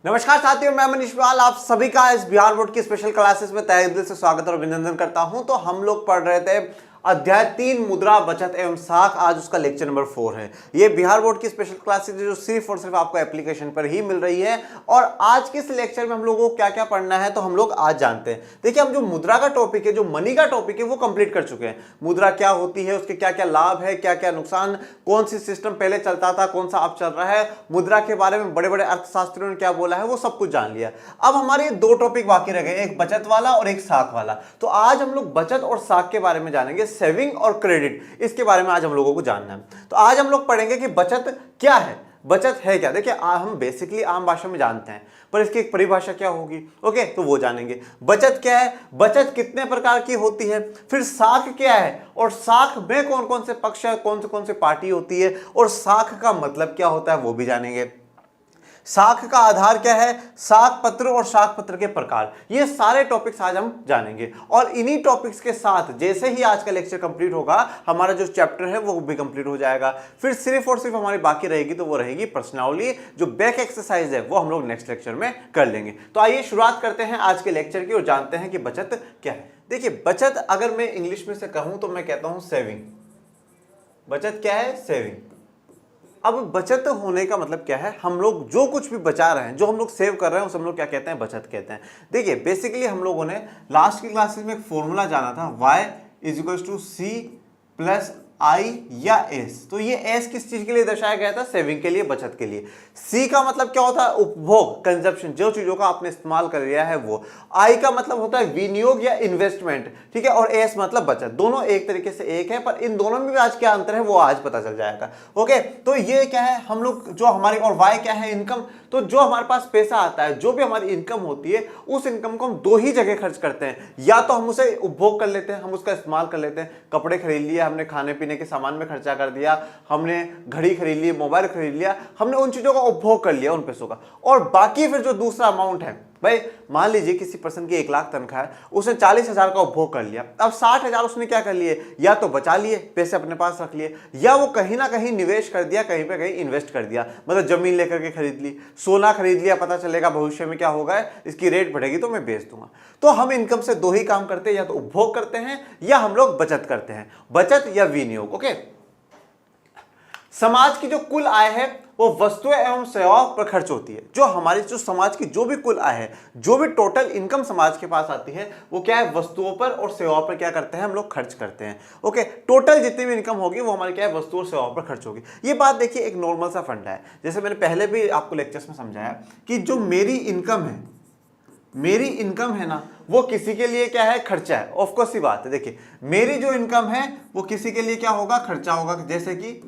नमस्कार साथियों, मैं मनीष पाल आप सभी का इस बिहार बोर्ड की स्पेशल क्लासेस में तहे दिल से स्वागत और अभिनंदन करता हूं। तो हम लोग पढ़ रहे थे अध्याय 3 मुद्रा बचत एवं साख। आज उसका लेक्चर नंबर 4 है। ये बिहार बोर्ड की स्पेशल क्लासेस जो सिर्फ और सिर्फ आपको एप्लीकेशन पर ही मिल रही है। और आज के इस लेक्चर में हम लोगों को क्या क्या पढ़ना है तो हम लोग आज जानते हैं। देखिए, हम जो मुद्रा का टॉपिक है, जो मनी का टॉपिक है, वो कंप्लीट कर चुके हैं। मुद्रा क्या होती है, उसके क्या क्या लाभ है, क्या क्या नुकसान, कौन सी सिस्टम पहले चलता था, कौन सा अब चल रहा है, मुद्रा के बारे में बड़े बड़े अर्थशास्त्रियों ने क्या बोला है, वो सब कुछ जान लिया। अब हमारे दो टॉपिक बाकी रह गए, एक बचत वाला और एक साख वाला। तो आज हम लोग बचत और साख के बारे में जानेंगे, सेविंग और क्रेडिट, इसके बारे में आज हम लोगों को जानना है। तो आज हम लोग पढ़ेंगे कि बचत क्या है, बचत है क्या। देखिए, हम बेसिकली आम भाषा में जानते हैं, पर इसकी एक परिभाषा क्या होगी, ओके, तो वो जानेंगे। बचत क्या है, बचत कितने प्रकार की होती है, फिर साख क्या है, और साख में कौन कौन से पक्ष है, कौन से पार्टी होती है, और साख का मतलब क्या होता है वो भी जानेंगे। साख का आधार क्या है, साख पत्र और साख पत्र के प्रकार, ये सारे टॉपिक्स आज हम जानेंगे। और इन्हीं टॉपिक्स के साथ जैसे ही आज का लेक्चर कंप्लीट होगा, हमारा जो चैप्टर है वो भी कंप्लीट हो जाएगा। फिर सिर्फ और सिर्फ हमारी बाकी रहेगी तो वो रहेगी प्रश्नावली, जो बैक एक्सरसाइज है वो हम लोग नेक्स्ट लेक्चर में कर लेंगे। तो आइए शुरुआत करते हैं आज के लेक्चर की और जानते हैं कि बचत क्या है। देखिए, बचत अगर मैं इंग्लिश में से कहूं तो मैं कहता हूं सेविंग। बचत क्या है, सेविंग। अब बचत होने का मतलब क्या है, हम लोग जो कुछ भी बचा रहे हैं, जो हम लोग सेव कर रहे हैं, उसे हम लोग क्या कहते हैं, बचत कहते हैं। देखिए, बेसिकली हम लोगों ने लास्ट की क्लासेस में एक फॉर्मूला जाना था, y = c + I या S। तो ये S किस चीज के लिए दर्शाया गया था, सेविंग के लिए, बचत के लिए। C का मतलब क्या होता है, उपभोग, कंजप्शन, जो चीजों का आपने इस्तेमाल कर लिया है वो। I का मतलब होता है विनियोग या इन्वेस्टमेंट, ठीक है। और S मतलब बचत। दोनों एक तरीके से एक है, पर इन दोनों में भी आज क्या अंतर है वो आज पता चल जाएगा। ओके, तो ये क्या है, हम लोग जो हमारी, और Y क्या है, इनकम। तो जो हमारे पास पैसा आता है, जो भी हमारी इनकम होती है, उस इनकम को हम दो ही जगह खर्च करते हैं। या तो हम उसे उपभोग कर लेते हैं, हम उसका इस्तेमाल कर लेते हैं, कपड़े खरीद लिए, हमने खाने पीने के सामान में खर्चा कर दिया, हमने घड़ी खरीद ली, मोबाइल खरीद लिया, हमने उन चीजों का उपभोग कर लिया, उन पैसों का। और बाकी फिर जो दूसरा अमाउंट है, भाई मान लीजिए किसी पर्सन की 1 लाख तनख्वाह है, उसने 40,000 का उपभोग कर लिया। अब 60,000 उसने क्या कर लिए, या तो बचा लिए, पैसे अपने पास रख लिए, या वो कहीं ना कहीं निवेश कर दिया, कहीं पे कहीं इन्वेस्ट कर दिया। मतलब जमीन लेकर के खरीद ली, सोना खरीद लिया, पता चलेगा भविष्य में क्या होगा, इसकी रेट बढ़ेगी तो मैं बेच दूंगा। तो हम इनकम से दो ही काम करते हैं, या तो उपभोग करते हैं या हम लोग बचत करते हैं, बचत या विनियोग। ओके, समाज की जो कुल आय है वो वस्तुएं एवं सेवाओं पर खर्च होती है। जो हमारी, जो समाज की जो भी कुल आय है, जो भी टोटल इनकम समाज के पास आती है, वो क्या है, वस्तुओं पर और सेवाओं पर क्या करते हैं, हम लोग खर्च करते हैं। ओके, टोटल जितनी भी इनकम होगी वो हमारी क्या है, वस्तुओं और सेवाओं पर खर्च होगी। ये बात देखिए एक नॉर्मल सा फंडा है। जैसे मैंने पहले भी आपको लेक्चर्स में समझाया कि जो मेरी इनकम है, मेरी इनकम है ना, वो किसी के लिए क्या है, खर्चा है। ऑफकोर्स सी बात है। देखिए, मेरी जो इनकम है वो किसी के लिए क्या होगा, खर्चा होगा। जैसे कि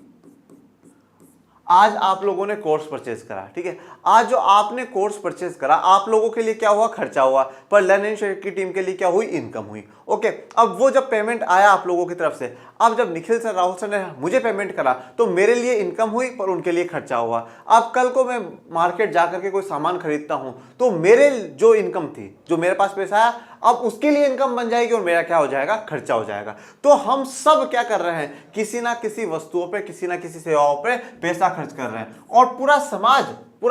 आज आप लोगों ने कोर्स परचेज करा, ठीक है, आज जो आपने कोर्स परचेज करा, आप लोगों के लिए क्या हुआ, खर्चा हुआ, पर लर्निंग की टीम के लिए क्या हुई, इनकम हुई। ओके, अब वो जब पेमेंट आया आप लोगों की तरफ से, अब जब निखिल सर, राहुल सर ने मुझे पेमेंट करा, तो मेरे लिए इनकम हुई, पर उनके लिए खर्चा हुआ। अब कल को मैं मार्केट जाकर के कोई सामान खरीदता हूं, तो मेरे जो इनकम थी, जो मेरे पास पैसा आया, अब उसके लिए इनकम बन जाएगी और मेरा क्या हो जाएगा, खर्चा हो जाएगा। तो हम सब क्या कर रहे हैं, किसी ना किसी वस्तुओं पे, किसी ना किसी सेवाओं पे पैसा खर्च कर रहे हैं। और पूरा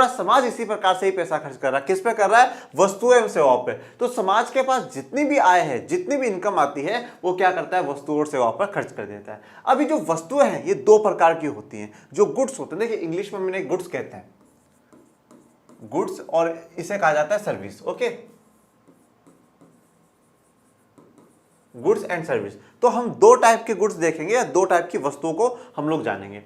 समाज इसी प्रकार से ही पैसा खर्च कर रहा है। किस पे कर रहा है, वस्तुएं एवं सेवाओं पे। तो समाज के पास जितनी भी आय है, जितनी भी इनकम आती है, वो क्या करता है, वस्तुओं और सेवाओं पर खर्च कर देता है। अभी जो वस्तुएं हैं ये दो प्रकार की होती हैं, जो गुड्स होते हैं। देखिए, इंग्लिश में मैंने गुड्स कहते हैं, गुड्स, और इसे कहा जाता है service. Okay, goods and service. तो हम दो टाइप के गुड्स देखेंगे, या दो टाइप की वस्तुओं को हम लोग जानेंगे।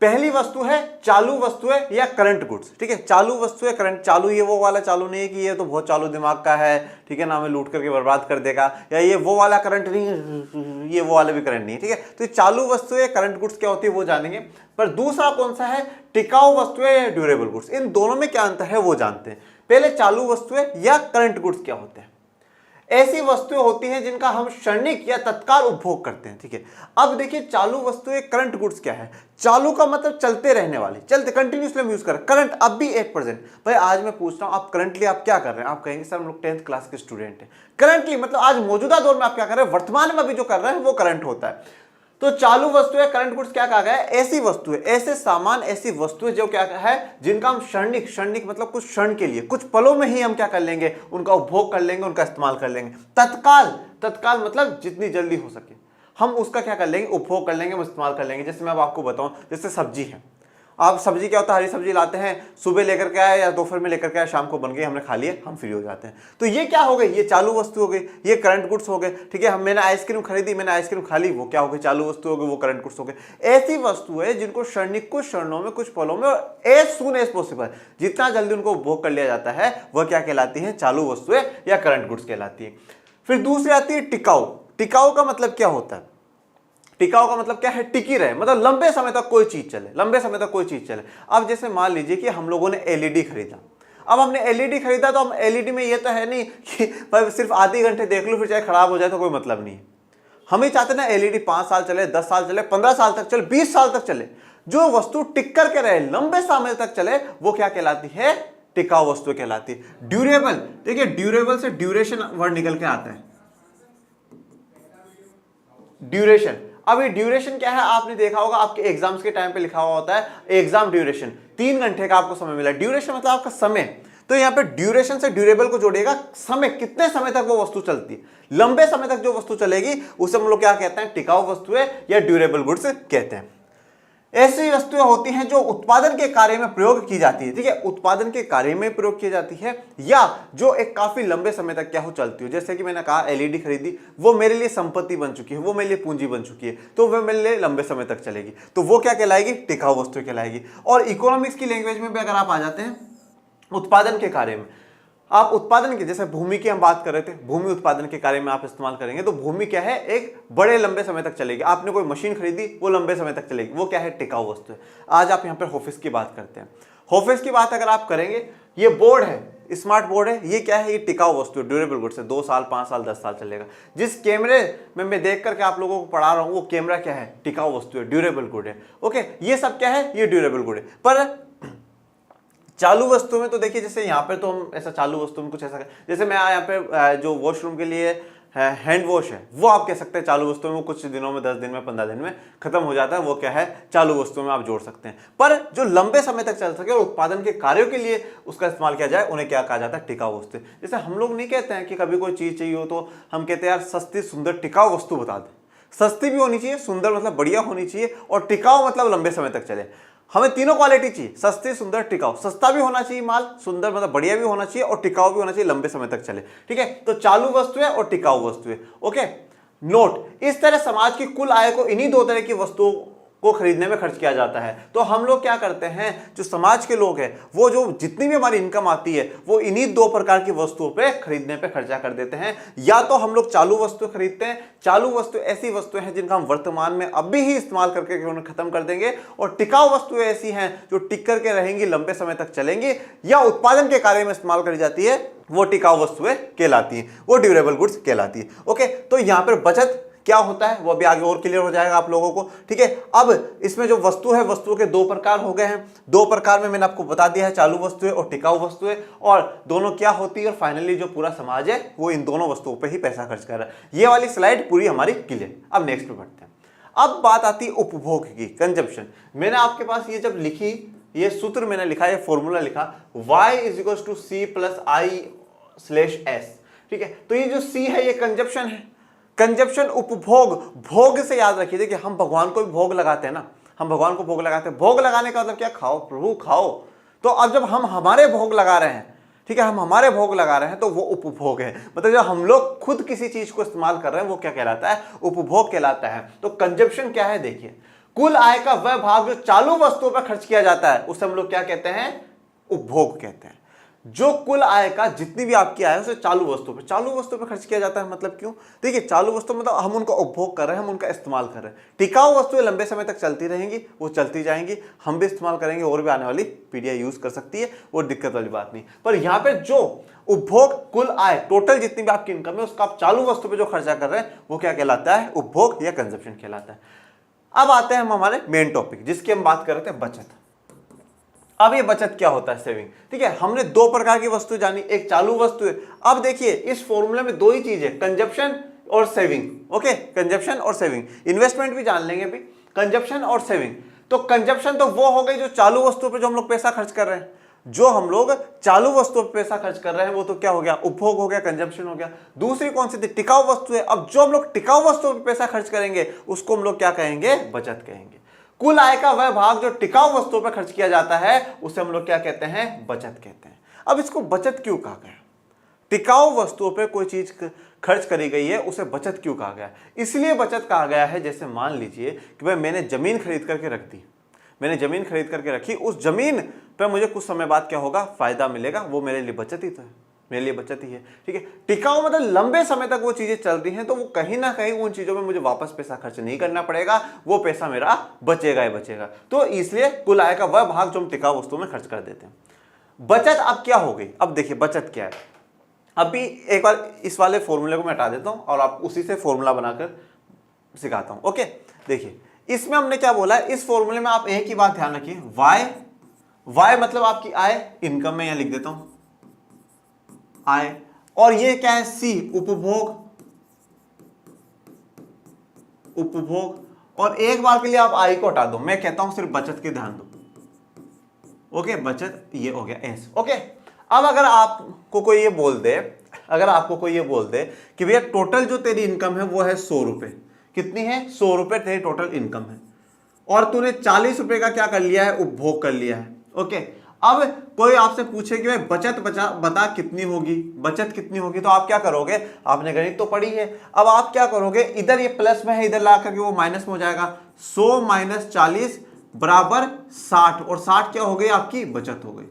पहली वस्तु है चालू वस्तुएं या करंट गुड्स, ठीक है। चालू वस्तुएं, करंट, चालू ये वो वाला चालू नहीं है कि ये तो बहुत चालू दिमाग का है, ठीक है ना, हमें लूट करके बर्बाद कर देगा, या ये वो वाला करंट नहीं है, ये वो वाला भी करंट नहीं है, ठीक है। तो चालू वस्तुएं, करंट गुड्स क्या होती है वो जानेंगे। पर दूसरा कौन सा है, टिकाऊ वस्तुएं या ड्यूरेबल गुड्स। इन दोनों में क्या अंतर है वो जानते हैं। पहले चालू वस्तुएं या करंट गुड्स क्या होते हैं। ऐसी वस्तुएं होती हैं जिनका हम क्षणिक या तत्काल उपभोग करते हैं, ठीक है। अब देखिए, चालू वस्तुएं, करंट गुड्स क्या है। चालू का मतलब चलते रहने वाली, चलते, कंटिन्यूसली हम यूज कर रहे हैं। करंट, अब भी 1%। भाई आज मैं पूछ रहा हूं, आप करंटली आप क्या कर रहे हैं, आप कहेंगे सर हम लोग 10th क्लास के स्टूडेंट हैं। करंटली मतलब आज मौजूदा दौर में आप क्या कर रहे हैं, वर्तमान में अभी जो कर रहे हैं वो करंट होता है। तो चालू वस्तु है, करंट गुड्स क्या कहा गया है, ऐसी वस्तु है, ऐसे सामान, ऐसी वस्तुएं जो क्या है, जिनका हम क्षणिक, क्षणिक मतलब कुछ क्षण के लिए, कुछ पलों में ही हम क्या कर लेंगे, उनका उपभोग कर लेंगे, उनका इस्तेमाल कर लेंगे। तत्काल, तत्काल मतलब जितनी जल्दी हो सके हम उसका क्या कर लेंगे, उपभोग कर लेंगे, हम इस्तेमाल कर लेंगे। जैसे मैं अब आपको बताऊं, जैसे सब्जी है, आप सब्जी क्या होता है, हरी सब्जी लाते हैं, सुबह लेकर के आए या दोपहर में लेकर के आए, शाम को बन गई, हमने खा लिए, हम फ्री हो जाते हैं। तो ये क्या हो गई, ये चालू वस्तु हो गई, ये करंट गुड्स हो गए। ठीक है, मैंने आइसक्रीम खरीदी, मैंने आइसक्रीम खा ली, वो क्या हो गई, चालू वस्तु हो गई, वो करंट गुड्स हो गए। ऐसी वस्तु है जिनको क्षणिक, कुछ क्षणों में, कुछ पलों में, एज सून एज पॉसिबल, जितना जल्दी उनको उपभोग कर लिया जाता है, वह क्या कहलाती है, चालू वस्तुएं या करंट गुड्स कहलाती है। फिर दूसरी आती है टिकाऊ। टिकाऊ का मतलब क्या होता है, टिकाऊ का मतलब क्या है, टिकी रहे, मतलब लंबे समय तक कोई चीज चले, लंबे समय तक कोई चीज चले। अब जैसे मान लीजिए कि हम लोगों ने एलईडी खरीदा, अब हमने एलईडी खरीदा तो हम एलईडी में ये तो है नहीं कि भाई सिर्फ आधे घंटे देख लो फिर चाहे खराब हो जाए तो कोई मतलब नहीं है। हम ही चाहते ना एलईडी 5 साल चले, 10 साल चले, 15 साल तक चले, 20 साल तक चले। जो वस्तु टिक करके रहे, लंबे समय तक चले, वो क्या कहलाती है, टिकाऊ वस्तु कहलाती है। ड्यूरेबल, देखिए ड्यूरेबल से ड्यूरेशन वर्ड निकल के आता है, ड्यूरेशन। अब ये ड्यूरेशन क्या है, आपने देखा होगा आपके एग्जाम्स के टाइम पे लिखा हुआ होता है एग्जाम ड्यूरेशन, 3 घंटे का आपको समय मिला। ड्यूरेशन मतलब आपका समय, तो यहाँ पे ड्यूरेशन से ड्यूरेबल को जोड़िएगा, समय, कितने समय तक वो वस्तु चलती है, लंबे समय तक जो वस्तु चलेगी उसे हम लोग क्या कहते हैं, टिकाऊ वस्तुएं या ड्यूरेबल गुड्स कहते हैं। ऐसी वस्तुएं होती हैं जो उत्पादन के कार्य में प्रयोग की जाती है, ठीक है, उत्पादन के कार्य में प्रयोग की जाती है, या जो एक काफी लंबे समय तक क्या हो चलती हो। जैसे कि मैंने कहा एलईडी खरीदी, वो मेरे लिए संपत्ति बन चुकी है, वो मेरे लिए पूंजी बन चुकी है, तो वह मेरे लिए लंबे समय तक चलेगी, तो वो क्या कहलाएगी, टिकाऊ वस्तु कहलाएगी। और इकोनॉमिक्स की लैंग्वेज में भी अगर आप आ जाते हैं उत्पादन के कार्य में, आप उत्पादन के, जैसे भूमि की हम बात कर रहे थे, भूमि उत्पादन के कार्य में आप इस्तेमाल करेंगे, तो भूमि क्या है, एक बड़े लंबे समय तक चलेगी। आपने कोई मशीन खरीदी, वो लंबे समय तक चलेगी, वो क्या है, टिकाऊ वस्तु है। आज आप यहाँ पर ऑफिस की बात करते हैं, ऑफिस की बात अगर आप करेंगे, ये बोर्ड है, स्मार्ट बोर्ड है, ये क्या है, ये टिकाऊ वस्तु है, ड्यूरेबल गुड्स है, 2 साल, 5 साल, 10 साल चलेगा। जिस कैमरे में मैं देख करके आप लोगों को पढ़ा रहा हूँ, वो कैमरा क्या है, टिकाऊ वस्तु है, ड्यूरेबल गुड है। ओके, ये सब क्या है, ये ड्यूरेबल गुड है। पर चालू वस्तु में तो देखिए, जैसे यहाँ पे तो हम ऐसा चालू वस्तु में कुछ ऐसा, जैसे मैं यहाँ पे जो वॉशरूम के लिए हैंड वॉश है, वो आप कह सकते हैं चालू वस्तु में, वो कुछ दिनों में, 10 दिन में, 15 दिन में खत्म हो जाता है, वो क्या है, चालू वस्तु में आप जोड़ सकते हैं। पर जो लंबे समय तक चल सके और उत्पादन के कार्यों के लिए उसका इस्तेमाल किया जाए, उन्हें क्या कहा जाता है, टिकाऊ वस्तु। जैसे हम लोग नहीं कहते हैं कि कभी कोई चीज चाहिए हो तो हम कहते हैं यार सस्ती सुंदर टिकाऊ वस्तु बता दें। सस्ती भी होनी चाहिए, सुंदर मतलब बढ़िया होनी चाहिए, और टिकाऊ मतलब लंबे समय तक चले। हमें तीनों क्वालिटी चाहिए, सस्ती, सुंदर, टिकाऊ। सस्ता भी होना चाहिए माल, सुंदर मतलब बढ़िया भी होना चाहिए, और टिकाऊ भी होना चाहिए, लंबे समय तक चले। ठीक है, तो चालू वस्तुएं और टिकाऊ वस्तुएं। ओके, नोट, इस तरह समाज की कुल आय को इन्हीं 2 तरह की वस्तुओं को खरीदने में खर्च किया जाता है। तो हम लोग क्या करते हैं, जो समाज के लोग हैं, वो जो जितनी भी हमारी इनकम आती है, वो इन्हीं 2 प्रकार की वस्तुओं पे खरीदने पे खर्चा कर देते हैं। या तो हम लोग चालू वस्तु खरीदते हैं, चालू वस्तु ऐसी वस्तुएं हैं जिनका हम वर्तमान में अभी ही इस्तेमाल करके उन्हें खत्म कर देंगे, और टिकाऊ वस्तुएं ऐसी हैं जो टिक करके रहेंगी, लंबे समय तक चलेंगी, या उत्पादन के कार्य में इस्तेमाल करी जाती है, वो टिकाऊ वस्तुएं कहलाती हैं, वो ड्यूरेबल गुड्स कहलाती है। ओके, तो यहाँ पर बचत क्या होता है वो अभी आगे और क्लियर हो जाएगा आप लोगों को। ठीक है, अब इसमें जो वस्तु है, वस्तुओं के 2 प्रकार हो गए हैं। 2 प्रकार में मैंने आपको बता दिया है, चालू वस्तुएं और टिकाऊ वस्तुएं, और दोनों क्या होती है, और फाइनली जो पूरा समाज है वो इन दोनों वस्तुओं पे ही पैसा खर्च कर रहा है। ये वाली स्लाइड पूरी हमारी क्लियर। अब नेक्स्ट पे बढ़ते हैं। अब बात आती है उपभोग की, कंजप्शन। मैंने आपके पास ये जब लिखी, ये सूत्र मैंने लिखा, ये फॉर्मूला लिखा, y = c + i/s। ठीक है, तो ये जो c है ये कंजप्शन है। कंजप्शन, उपभोग, भोग से याद रखिए, देखिए हम भगवान को भी भोग लगाते हैं ना, हम भगवान को भोग लगाते हैं। भोग लगाने का मतलब क्या, खाओ प्रभु खाओ। तो अब जब हम हमारे भोग लगा रहे हैं, ठीक है, हम हमारे भोग लगा रहे हैं, तो वो उपभोग है। मतलब जब हम लोग खुद किसी चीज को इस्तेमाल कर रहे हैं, वो क्या कहलाता है, उपभोग कहलाता है। तो कंजप्शन क्या है, देखिए, कुल आय का वह भाग जो चालू वस्तुओं पर खर्च किया जाता है, उसे हम लोग क्या कहते हैं, उपभोग कहते हैं। जो कुल आय का जितनी भी आपकी आय है उसे चालू वस्तु पे खर्च किया जाता है। मतलब क्यों, देखिए चालू वस्तु मतलब हम उनका उपभोग कर रहे हैं, हम उनका इस्तेमाल कर रहे हैं। टिकाऊ वस्तुएं लंबे समय तक चलती रहेंगी, वो चलती जाएंगी, हम भी इस्तेमाल करेंगे, और भी आने वाली पीढ़ियां यूज कर सकती है, वो दिक्कत वाली बात नहीं। पर यहाँ पे जो उपभोग, कुल आय, टोटल जितनी भी आपकी इनकम है, उसका आप चालू वस्तु पे जो खर्चा कर रहे हैं, वो क्या कहलाता है, उपभोग या कंजप्शन कहलाता है। अब आते हैं हम हमारे मेन टॉपिक, जिसकी हम बात कर रहे थे, बचत। अब ये बचत क्या होता है, सेविंग। ठीक है, हमने 2 प्रकार की वस्तु जानी, एक चालू वस्तु है। अब देखिए इस फॉर्मूले में 2 ही चीज है, कंजप्शन, और सेविंग। ओके, कंजप्शन और सेविंग, इन्वेस्टमेंट भी जान लेंगे अभी, कंजप्शन और सेविंग। तो कंजप्शन तो वो हो गई जो चालू वस्तुओं पे जो हम लोग पैसा खर्च कर रहे हैं, जो हम लोग चालू वस्तुओं पे पैसा खर्च कर रहे हैं वो तो क्या हो गया, उपभोग हो गया, कंजप्शन हो गया। दूसरी कौन सी थी, टिकाऊ वस्तु है। अब जो हम लोग टिकाऊ वस्तुओं पे पैसा खर्च करेंगे उसको हम लोग क्या कहेंगे, बचत कहेंगे। कुल आय का वह भाग जो टिकाऊ वस्तुओं पर खर्च किया जाता है उसे हम लोग क्या कहते हैं, बचत कहते हैं। अब इसको बचत क्यों कहा गया, टिकाऊ वस्तुओं पे कोई चीज खर्च करी गई है उसे बचत क्यों कहा गया, इसलिए बचत कहा गया है। जैसे मान लीजिए कि भाई मैंने जमीन खरीद करके रख दी, मैंने जमीन खरीद करके रखी, उस जमीन पे मुझे कुछ समय बाद क्या होगा, फायदा मिलेगा, वो मेरे लिए बचत ही तो है, मेरे लिए बचत ही है। ठीक है, टिकाऊ मतलब लंबे समय तक वो चीजें चल रही हैं, तो वो कहीं ना कहीं उन चीजों में मुझे वापस पैसा खर्च नहीं करना पड़ेगा, वो पैसा मेरा बचेगा ही बचेगा। तो इसलिए कुल आय का वह भाग जो हम टिकाऊ वस्तुओं में खर्च कर देते हैं। बचत अब क्या हो गई, अब देखिए बचत क्या है। अभी एक बार इस वाले फॉर्मूले को मैं हटा देता हूं और आप उसी से फॉर्मूला बनाकर सिखाता हूं। ओके, देखिए इसमें हमने क्या बोला है, इस फॉर्मूले में आप एक ही बात ध्यान रखिए, वाई मतलब आपकी आय, इनकम में यहां लिख देता हूं आय, और ये क्या है, सी उपभोग, और एक बार के लिए आप आय को हटा दो, मैं कहता हूं सिर्फ बचत के ध्यान दो। ओके, बचत ये हो गया एस। ओके, अब अगर आपको कोई ये बोल दे, अगर आपको कोई ये बोल दे कि भैया टोटल जो तेरी इनकम है वो है 100 रुपए, कितनी है, 100 रुपए तेरी टोटल इनकम है, और तूने 40 रुपए का क्या कर लिया है, उपभोग कर लिया है। ओके, अब कोई आपसे पूछे कि भाई बचत बता कितनी होगी, बचत कितनी होगी, तो आप क्या करोगे, आपने गणित तो पढ़ी है, अब आप क्या करोगे, इधर ये प्लस में है, इधर ला करके वो माइनस में हो जाएगा, 100 माइनस 40 बराबर 60, और 60 क्या हो गई, आपकी बचत हो गई।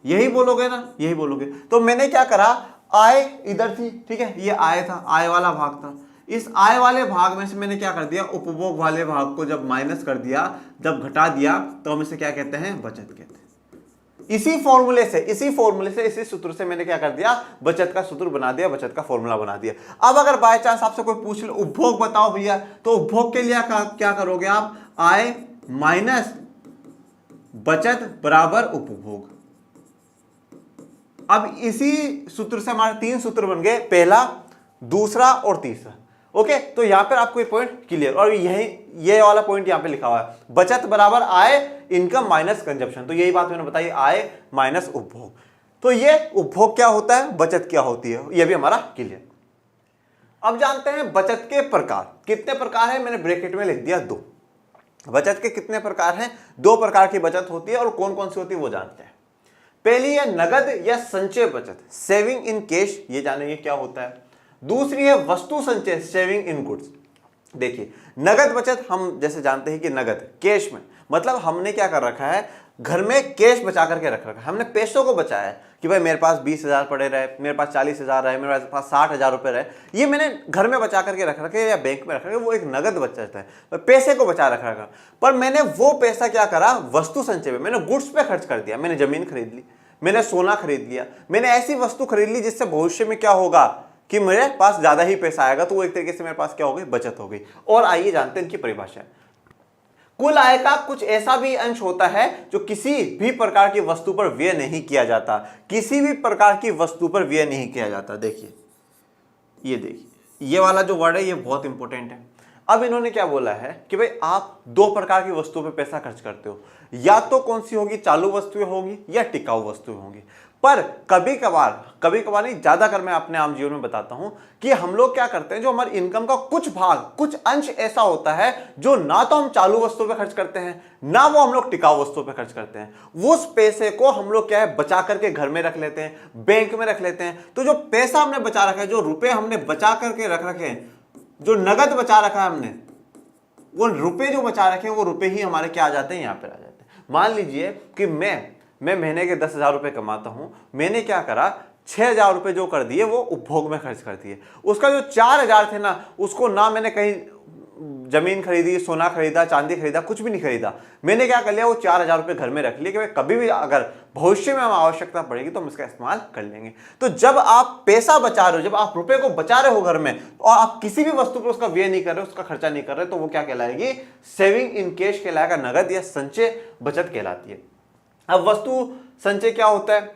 यही बोलोगे ना, यही बोलोगे। तो मैंने क्या करा, आय इधर थी, ठीक है, ये आय था, आय वाला भाग था, इस आय वाले भाग में से मैंने क्या कर दिया, उपभोग वाले भाग को जब माइनस कर दिया, जब घटा दिया, तो हम इसे क्या कहते हैं, बचत कहते हैं। इसी फॉर्मूले से इसी सूत्र से मैंने क्या कर दिया, बचत का सूत्र बना दिया, बचत का फॉर्मूला बना दिया। अब अगर बाय चांस आपसे कोई पूछ ले उपभोग बताओ भैया, तो उपभोग के लिए क्या करोगे आप, आय माइनस बचत बराबर उपभोग। अब इसी सूत्र से हमारे 3 सूत्र बन गए, पहला, दूसरा और तीसरा। ओके, तो यहां पर आपको ये पॉइंट क्लियर, और ये वाला पॉइंट यहां पे लिखा हुआ है, बचत बराबर आय इनकम माइनस कंजप्शन। तो यही बात मैंने बताई, आय माइनस उपभोग। तो ये उपभोग क्या होता है, बचत क्या होती है, ये भी हमारा क्लियर। अब जानते हैं बचत के प्रकार, कितने प्रकार है, मैंने ब्रैकेट में लिख दिया 2। बचत के कितने प्रकार हैं, 2 प्रकार की बचत होती है, और कौन कौन सी होती है वो जानते हैं। पहली है नगद या संचय बचत, सेविंग इन कैश, ये जानेंगे क्या होता है। दूसरी है वस्तु संचय, सेविंग इन गुड्स। देखिए नगद बचत हम जैसे जानते हैं कि नगद कैश में, मतलब हमने क्या कर रखा है, घर में कैश बचा करके रख रखा है, हमने पैसों को बचाया है कि भाई मेरे पास 20,000 पड़े रहे, मेरे पास 40,000 रहे, मेरे पास 60,000 रुपए रहे, ये मैंने घर में बचा करके रख रखे या बैंक में रख रखे, वो एक नगद बचत है, पैसे को बचा रखा रखा। पर मैंने वो पैसा क्या करा, वस्तु संचय में, मैंने गुड्स पे खर्च कर दिया, मैंने जमीन खरीद ली, मैंने सोना खरीद लिया, मैंने ऐसी वस्तु खरीद ली जिससे भविष्य में क्या होगा कि मेरे पास ज्यादा ही पैसा आएगा, तो वो एक तरीके से मेरे पास क्या हो गई, बचत हो गई। और आइए जानते हैं इनकी परिभाषा। कुल आय का कुछ ऐसा भी अंश होता है जो किसी भी प्रकार की वस्तु पर व्यय नहीं किया जाता, किसी भी प्रकार की वस्तु पर व्यय नहीं किया जाता। देखिए ये वाला जो वर्ड है ये बहुत इंपॉर्टेंट है। अब इन्होंने क्या बोला है कि भाई आप 2 प्रकार की वस्तुओं पे पैसा खर्च करते हो, या तो कौन सी होगी, चालू वस्तुएं होंगी या टिकाऊ वस्तुएं होंगी। पर कभी कभार नहीं, ज्यादातर मैं अपने आम जीवन में बताता हूं कि हम लोग क्या करते हैं, जो हमारी इनकम का कुछ भाग, कुछ अंश ऐसा होता है जो ना तो हम चालू वस्तुओं पे खर्च करते हैं, ना वो हम लोग टिकाऊ वस्तुओं पे खर्च करते हैं। उस पैसे को हम लोग क्या है, बचा करके घर में रख लेते हैं, बैंक में रख लेते हैं। तो जो पैसा हमने बचा रखा है, जो रुपए हमने बचा करके रख रखे हैं, जो नगद बचा रखा है हमने, वो रुपए जो बचा रखे हैं, वो रुपए ही हमारे क्या आ जाते हैं, यहाँ पे आ जाते हैं। मान लीजिए कि मैं महीने के 10,000 रुपए कमाता हूं, मैंने क्या करा, 6,000 रुपए जो कर दिए वो उपभोग में खर्च कर दिए। उसका जो 4,000 थे ना, उसको ना मैंने कहीं जमीन खरीदी, सोना खरीदा, चांदी खरीदा, कुछ भी नहीं खरीदा। मैंने क्या कर लिया, वो 4,000 रुपए घर में रख लिए कि भाई कभी भी अगर भविष्य में हमें आवश्यकता पड़ेगी तो हम इसका इस्तेमाल कर लेंगे। तो जब आप पैसा बचा रहे हो, जब आप रुपए को बचा रहे हो घर में, और आप किसी भी वस्तु पर उसका व्यय नहीं कर रहे हो, उसका खर्चा नहीं कर रहे, तो वो क्या कहलाएगी, सेविंग इन कैश कहलाएगा, नगद या संचय बचत कहलाती है। अब वस्तु संचय क्या होता है,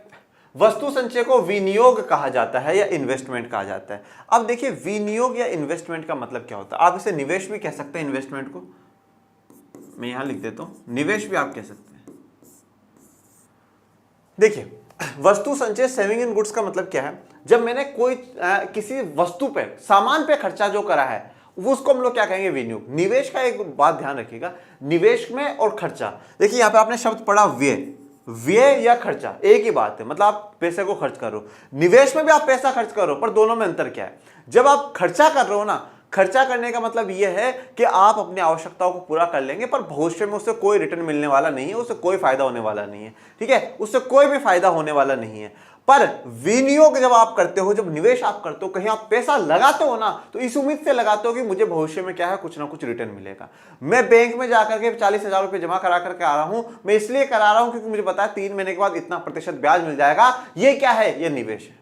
वस्तु संचय को विनियोग कहा जाता है या इन्वेस्टमेंट कहा जाता है। अब देखिए विनियोग या इन्वेस्टमेंट का मतलब क्या होता है। आप इसे निवेश भी कह सकते हैं, इन्वेस्टमेंट को मैं यहां लिख देता हूं, निवेश भी आप कह सकते हैं। देखिए वस्तु संचय सेविंग इन गुड्स का मतलब क्या है, जब मैंने कोई किसी वस्तु पे सामान पे खर्चा जो करा है वो उसको हम लोग क्या कहेंगे, विनियोग। निवेश का एक बात ध्यान रखिएगा, निवेश में और खर्चा, देखिए यहां पे आपने शब्द पढ़ा व्यय, व्यय या खर्चा एक ही बात है, मतलब आप पैसे को खर्च करो। निवेश में भी आप पैसा खर्च करो, पर दोनों में अंतर क्या है। जब आप खर्चा कर रहे हो ना, खर्चा करने का मतलब यह है कि आप अपनी आवश्यकताओं को पूरा कर लेंगे, पर भविष्य में उससे कोई रिटर्न मिलने वाला नहीं है, उससे कोई फायदा होने वाला नहीं है, ठीक है, उससे कोई भी फायदा होने वाला नहीं है। पर विनियोग जब आप करते हो, जब निवेश आप करते हो, कहीं आप पैसा लगाते हो ना, तो इस उम्मीद से लगाते हो कि मुझे भविष्य में क्या है, कुछ ना कुछ रिटर्न मिलेगा। मैं बैंक में जाकर के 40,000 रुपए जमा करा करके आ रहा हूं, मैं इसलिए करा रहा हूं क्योंकि मुझे पता है 3 महीने के बाद इतना प्रतिशत ब्याज मिल जाएगा। ये क्या है, ये निवेश है,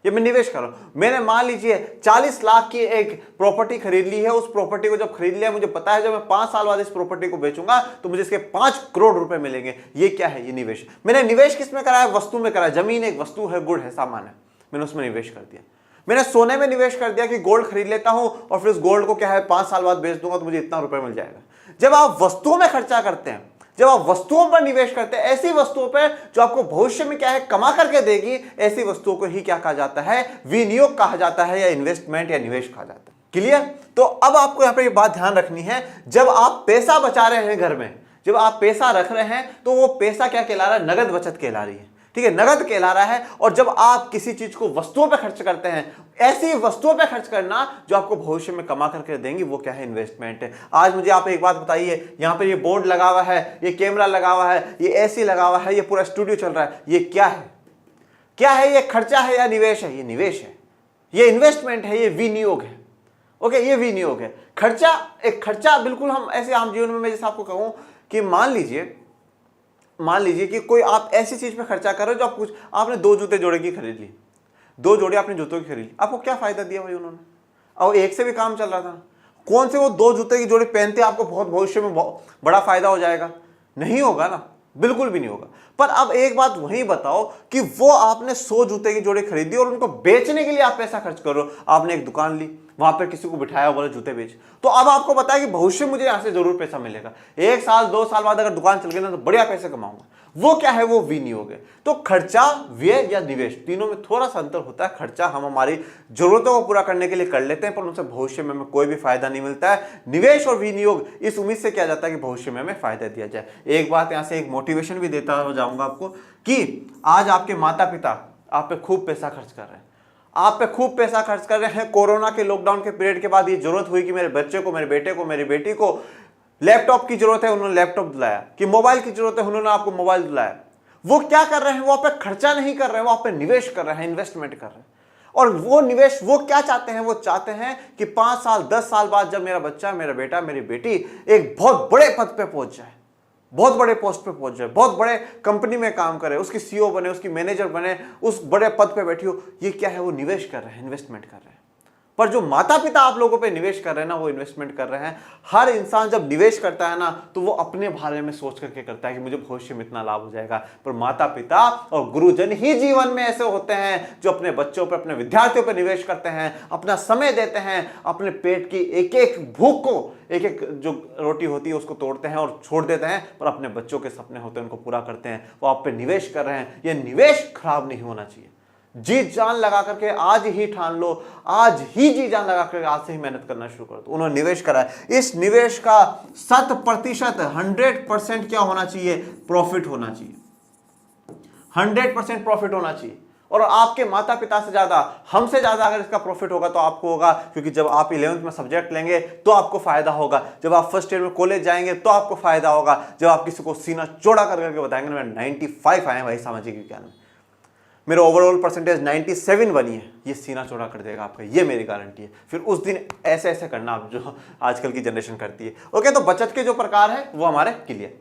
ये मैं निवेश कर रहा हूं। मैंने मान लीजिए 40 लाख की एक प्रॉपर्टी खरीद ली है, उस प्रॉपर्टी को जब खरीद लिया, मुझे पता है जब मैं 5 साल बाद इस प्रॉपर्टी को बेचूंगा तो मुझे इसके 5 करोड़ रुपए मिलेंगे। ये क्या है, ये निवेश। मैंने निवेश किस में करा है, वस्तु में करा है। जमीन एक वस्तु है, गुड़ है, सामान है, मैंने उसमें निवेश कर दिया। मैंने सोने में निवेश कर दिया कि गोल्ड खरीद लेता हूं और फिर उस गोल्ड को क्या है 5 साल बाद बेच दूंगा तो मुझे इतना रुपए मिल जाएगा। जब आप वस्तुओं में खर्चा करते हैं, जब आप वस्तुओं पर निवेश करते हैं, ऐसी वस्तुओं पर जो आपको भविष्य में क्या है कमा करके देगी, ऐसी वस्तुओं को ही क्या कहा जाता है, विनियोग कहा जाता है या इन्वेस्टमेंट या निवेश कहा जाता है। क्लियर। तो अब आपको यहां पर ये बात ध्यान रखनी है, जब आप पैसा बचा रहे हैं घर में, जब आप पैसा रख रहे हैं, तो वो पैसा क्या कहला रहा है, नगद बचत कहला रही है, ठीक है, नगद कहला रहा है। और जब आप किसी चीज को वस्तुओं पे खर्च करते हैं, ऐसी वस्तुओं पे खर्च करना जो आपको भविष्य में कमा करके देंगी, वो क्या है, इन्वेस्टमेंट है। आज मुझे आप एक बात बताइए, यहाँ पे ये बोर्ड लगा हुआ है, ये कैमरा लगा हुआ है, ये एसी लगा हुआ है, ये पूरा स्टूडियो चल रहा है, ये क्या है, क्या है, ये खर्चा है या निवेश है, ये निवेश है, ये इन्वेस्टमेंट है, ये विनियोग है। ओके, ये विनियोग है। खर्चा, एक खर्चा बिल्कुल हम ऐसे आम जीवन में, मैं जैसे आपको कहूं कि मान लीजिए कि कोई आप ऐसी चीज पे खर्चा कर रहे हो जो आप कुछ, आपने 2 जूते जोड़े की खरीद ली, 2 जोड़े आपने जूतों की खरीद ली, आपको क्या फायदा दिया भाई उन्होंने, और एक से भी काम चल रहा था। कौन से वो 2 जूते की जोड़ी पहनते आपको बहुत भविष्य में बड़ा फायदा हो जाएगा, नहीं होगा ना, बिल्कुल भी नहीं होगा। पर अब एक बात वही बताओ कि वो आपने 100 जूते की जोड़ी खरीदी और उनको बेचने के लिए आप पैसा खर्च करो, आपने एक दुकान ली, वहां पर किसी को बिठाया, बोले जूते बेच, तो अब आपको पता है कि भविष्य मुझे यहां से जरूर पैसा मिलेगा, 1 साल 2 साल बाद अगर दुकान चल गई ना तो बढ़िया पैसे कमाऊंगा। वो क्या है, वो विनियोग है। तो खर्चा, व्यय या निवेश, तीनों में थोड़ा सा अंतर होता है। खर्चा हम हमारी जरूरतों को पूरा करने के लिए कर लेते हैं, पर उनसे भविष्य में हमें कोई भी फायदा नहीं मिलता है। निवेश और विनियोग इस उम्मीद से किया जाता है कि भविष्य में हमें फायदा दिया जाए। एक बात यहां से एक मोटिवेशन भी देता हो जाऊंगा आपको कि आज आपके माता पिता आप पे खूब पैसा खर्च कर रहे हैं, आप पे खूब पैसा खर्च कर रहे हैं। कोरोना के लॉकडाउन के पीरियड के बाद ये जरूरत हुई कि मेरे बच्चे को, मेरे बेटे को, मेरी बेटी को लैपटॉप की जरूरत है, उन्होंने लैपटॉप दिलाया, कि मोबाइल की जरूरत है, उन्होंने आपको मोबाइल दिलाया। वो क्या कर रहे हैं, वो आप पे खर्चा नहीं कर रहे हैं, वो आप पे निवेश कर रहे हैं, इन्वेस्टमेंट कर रहे हैं। और वो निवेश वो क्या चाहते हैं, वो चाहते हैं कि 5 साल 10 साल बाद जब मेरा बच्चा, मेरा बेटा, मेरी बेटी एक बहुत बड़े पद पे पहुंच जाए, बहुत बड़े पोस्ट पे पहुंच जाए, बहुत बड़े कंपनी में काम करे, उसकी सीईओ बने, उसकी मैनेजर बने, उस बड़े पद पे बैठी हो। ये क्या है, वो निवेश कर रहे हैं, इन्वेस्टमेंट कर रहे हैं। पर जो माता पिता आप लोगों पे निवेश कर रहे हैं ना, वो इन्वेस्टमेंट कर रहे हैं। हर इंसान जब निवेश करता है ना, तो वो अपने बारे में सोच करके करता है कि मुझे भविष्य में इतना लाभ हो जाएगा। पर माता पिता और गुरुजन ही जीवन में ऐसे होते हैं जो अपने बच्चों पर, अपने विद्यार्थियों पर निवेश करते हैं, अपना समय देते हैं, अपने पेट की एक एक भूख को, एक एक जो रोटी होती है उसको तोड़ते हैं और छोड़ देते हैं, पर अपने बच्चों के सपने होते हैं उनको पूरा करते हैं। वो आप पे निवेश कर रहे हैं। ये निवेश खराब नहीं होना चाहिए। जी जान लगा करके आज ही ठान लो, आज ही जी जान लगा करके आज से ही मेहनत करना शुरू कर दो। उन्होंने निवेश करा है। इस निवेश का 100% 100% क्या होना चाहिए, प्रॉफिट होना चाहिए। 100% प्रॉफिट होना चाहिए। और आपके माता पिता से ज्यादा, हमसे ज्यादा अगर इसका प्रॉफिट होगा तो आपको होगा, क्योंकि जब आप 11th में सब्जेक्ट लेंगे तो आपको फायदा होगा, जब आप फर्स्ट ईयर में कॉलेज जाएंगे तो आपको फायदा होगा, जब आप किसी को सीना चौड़ा करके बताएंगे मैं 95 आए भाई सामाजिक विज्ञान में, मेरे ओवरऑल परसेंटेज 97 बनी है, ये सीना चौड़ा कर देगा आपका, ये मेरी गारंटी है। फिर उस दिन ऐसे ऐसे करना आप जो आजकल की जनरेशन करती है। ओके, तो बचत के जो प्रकार है वो हमारे क्लियर।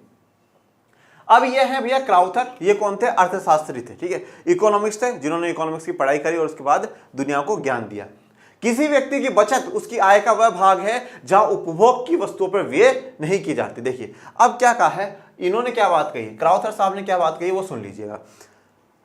अब ये है भैया क्राउथर, ये कौन थे, अर्थशास्त्री थे, ठीक है, इकोनॉमिक्स थे, जिन्होंने इकोनॉमिक्स की पढ़ाई करी और उसके बाद दुनिया को ज्ञान दिया। किसी व्यक्ति की बचत उसकी आय का वह भाग है जहां उपभोग की वस्तुओं पर व्यय नहीं की जाती। देखिए अब क्या कहा है इन्होंने, क्या बात कही, क्राउथर साहब ने क्या बात कही वो सुन लीजिएगा।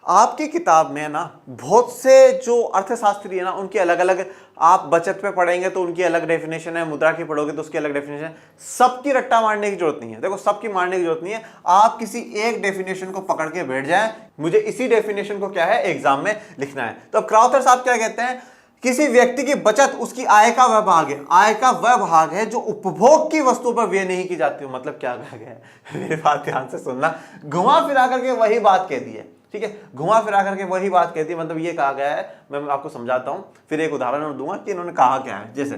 आपकी किताब में ना बहुत से जो अर्थशास्त्री है ना उनकी अलग अलग, आप बचत पे पढ़ेंगे तो उनकी अलग डेफिनेशन है, मुद्रा की पढ़ोगे तो उसकी अलग डेफिनेशन है। सबकी रट्टा मारने की जरूरत नहीं है, देखो सबकी मारने की जरूरत नहीं है। आप किसी एक डेफिनेशन को पकड़ के बैठ जाए, मुझे इसी डेफिनेशन को क्या है एग्जाम में लिखना है। तो अब क्राउथर साहब क्या कहते हैं, किसी व्यक्ति की बचत उसकी आय का वह भाग है, आय का वह भाग है जो उपभोग की वस्तु पर व्यय नहीं की जाती हो। मतलब क्या कहा गया है, मेरी बात ध्यान से सुनना, घुमा फिरा करके वही बात कह दी है, ठीक है, घुमा फिरा करके वही बात कहती है। मतलब ये कहा गया है, मैं आपको समझाता हूं, फिर एक उदाहरण दूंगा कि इन्होंने कहा क्या है। जैसे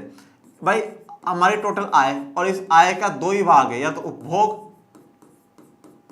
भाई हमारी टोटल आय, और इस आय का दो ही भाग है, या तो उपभोग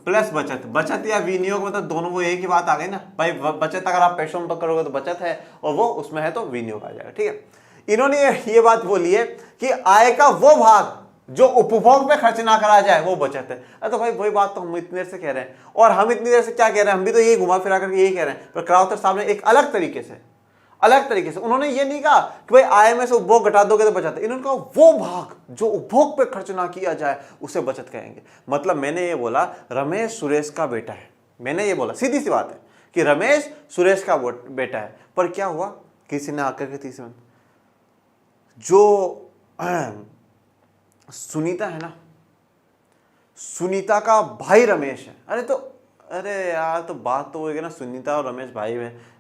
प्लस बचत। बचत या विनियोग मतलब दोनों वो एक ही बात आ गई ना भाई। बचत अगर आप पैसों में करोगे तो बचत है, और वो उसमें है तो विनियोग आ जाएगा, ठीक है। इन्होंने ये बात बोली है कि आय का वो भाग जो उपभोग पे खर्च ना करा जाए वो बचत है। अरे तो भाई वही बात तो हम इतनी देर से कह रहे हैं, और हम इतनी देर से क्या कह रहे हैं, हम भी तो यही घुमा फिरा करके यही कह रहे हैं। पर क्राउथर साहब ने एक अलग तरीके से उन्होंने ये नहीं कहा कि भाई आय में से उपभोग घटा दोगे तो बचत है। इन्होंने कहा वो भाग जो उपभोग पे खर्च ना किया जाए उसे बचत कहेंगे। मतलब मैंने ये बोला रमेश सुरेश का बेटा है, मैंने ये बोला, सीधी सी बात है कि रमेश सुरेश का बेटा है। पर क्या हुआ, किसी ने आकर के तीसरे जो सुनीता है ना, सुनीता का भाई रमेश है। अरे यार, तो बात तो होगी ना, सुनीता और रमेश भाई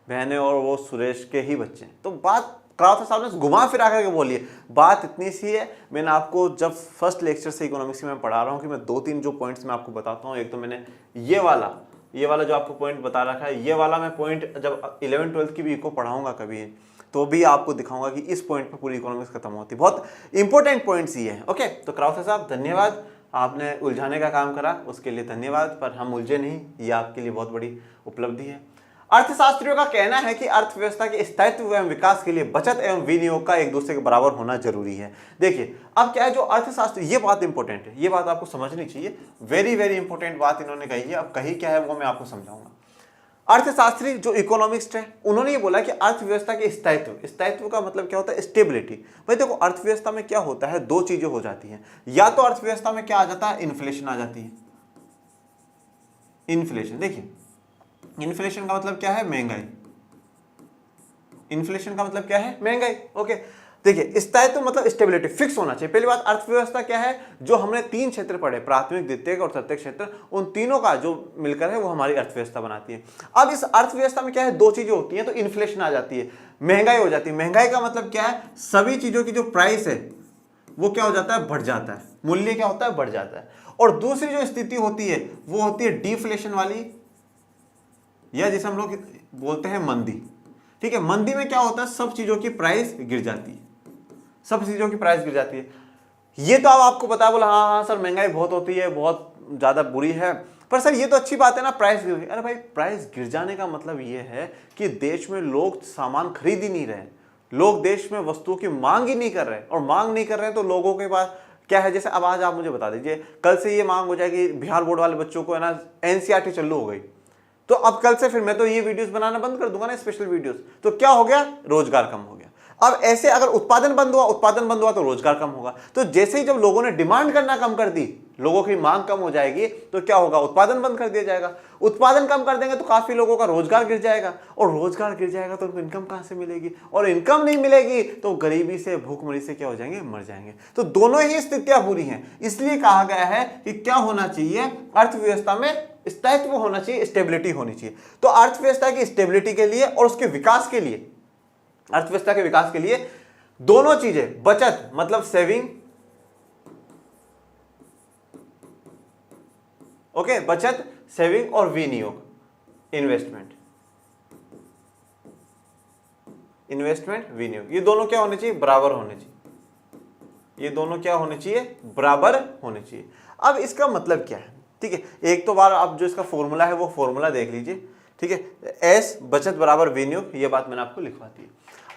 बहन है, और वो सुरेश के ही बच्चे हैं। तो बात क्राउथर साहब ने घुमा फिरा करके बोली है। बात इतनी सी है, मैंने आपको जब फर्स्ट लेक्चर से इकोनॉमिक्स में पढ़ा रहा हूँ कि मैं 2-3 जो पॉइंट्स मैं आपको बताता हूँ। एक तो मैंने ये वाला जो आपको पॉइंट बता रखा है, ये वाला मैं पॉइंट जब 11th-12th की भी इको पढ़ाऊंगा कभी, तो भी आपको दिखाऊंगा कि इस पॉइंट पर पूरी इकोनॉमिक्स खत्म होती है। बहुत इंपॉर्टेंट पॉइंट्स ये है। ओके, तो क्राउथर साहब धन्यवाद, आपने उलझाने का काम करा, उसके लिए धन्यवाद। पर हम उलझे नहीं, ये आपके लिए बहुत बड़ी उपलब्धि है। अर्थशास्त्रियों का कहना है कि अर्थव्यवस्था के स्थायित्व एवं विकास के लिए बचत एवं विनियोग का एक दूसरे के बराबर होना जरूरी है। देखिए अब क्या है, जो अर्थशास्त्र, ये बात इंपॉर्टेंट है, ये बात आपको समझनी चाहिए, वेरी वेरी इंपॉर्टेंट बात इन्होंने कही है। अब कही क्या है वो मैं आपको समझाऊंगा। अर्थशास्त्री जो इकोनॉमिस्ट है उन्होंने ये बोला कि अर्थव्यवस्था के स्थायित्व का मतलब क्या होता है, स्टेबिलिटी। भाई देखो अर्थव्यवस्था में क्या होता है, दो चीजें हो जाती हैं। या तो अर्थव्यवस्था में क्या आ जाता है, इन्फ्लेशन आ जाती है। इन्फ्लेशन, देखिए इन्फ्लेशन का मतलब क्या है, महंगाई। इन्फ्लेशन का मतलब क्या है, महंगाई। ओके, देखिए स्थायित्व मतलब स्टेबिलिटी, फिक्स होना चाहिए। पहली बात, अर्थव्यवस्था क्या है, जो हमने 3 क्षेत्र पढ़े, प्राथमिक, द्वितीयक और तृतीयक क्षेत्र, उन तीनों का जो मिलकर है वो हमारी अर्थव्यवस्था बनाती है। अब इस अर्थव्यवस्था में क्या है, दो चीजें होती हैं, तो इन्फ्लेशन आ जाती है, महंगाई हो जाती है। महंगाई का मतलब क्या है, सभी चीजों की जो प्राइस है वो क्या हो जाता है, बढ़ जाता है, मूल्य क्या होता है, बढ़ जाता है। और दूसरी जो स्थिति होती है वो होती है डिफ्लेशन वाली, या जिसे हम लोग बोलते हैं मंदी। ठीक है, मंदी में क्या होता है, सब चीजों की प्राइस गिर जाती है, सब चीजों की प्राइस गिर जाती है। ये तो अब आपको पता है, बोला हाँ सर महंगाई बहुत होती है, बहुत ज्यादा बुरी है, पर सर ये तो अच्छी बात है ना, प्राइस गिर गई। अरे भाई प्राइस गिर जाने का मतलब ये है कि देश में लोग सामान खरीद ही नहीं रहे, लोग देश में वस्तुओं की मांग ही नहीं कर रहे, और मांग नहीं कर रहे हैं तो लोगों के पास क्या है। जैसे अब आज आप मुझे बता दीजिए, कल से ये मांग हो जाएगी बिहार बोर्ड वाले बच्चों को है ना एनसीईआरटी चालू हो गई, तो अब कल से फिर मैं तो ये वीडियोस बनाना बंद कर दूंगा ना, स्पेशल वीडियोस, तो क्या हो गया, रोजगार कम हो गया। अब ऐसे अगर उत्पादन बंद हुआ तो रोजगार कम होगा। तो जैसे ही जब लोगों ने डिमांड करना कम कर दी, लोगों की मांग कम हो जाएगी, तो क्या होगा, उत्पादन बंद कर दिया जाएगा। उत्पादन कम कर देंगे तो काफी लोगों का रोजगार गिर जाएगा, और रोजगार गिर जाएगा तो उनको इनकम कहां से मिलेगी, और इनकम नहीं मिलेगी तो गरीबी से, भूखमरी से क्या हो जाएंगे, मर जाएंगे। तो दोनों ही स्थितियां बुरी हैं। इसलिए कहा गया है कि क्या होना चाहिए, अर्थव्यवस्था में स्थायित्व होना चाहिए, स्टेबिलिटी होनी चाहिए। तो अर्थव्यवस्था की स्टेबिलिटी के लिए और उसके विकास के लिए, अर्थव्यवस्था के विकास के लिए दोनों चीजें, बचत मतलब सेविंग, ओके, बचत, सेविंग, और विनियोग, इन्वेस्टमेंट, विनियोग, ये दोनों क्या होने चाहिए, बराबर होने चाहिए। ये दोनों क्या होने चाहिए, बराबर होने चाहिए। अब इसका मतलब क्या है, ठीक है, एक तो बार आप जो इसका फॉर्मूला है वो फॉर्मूला देख लीजिए, ठीक है, एस बचत बराबर विनियोग, ये बात मैंने आपको लिखवा दी।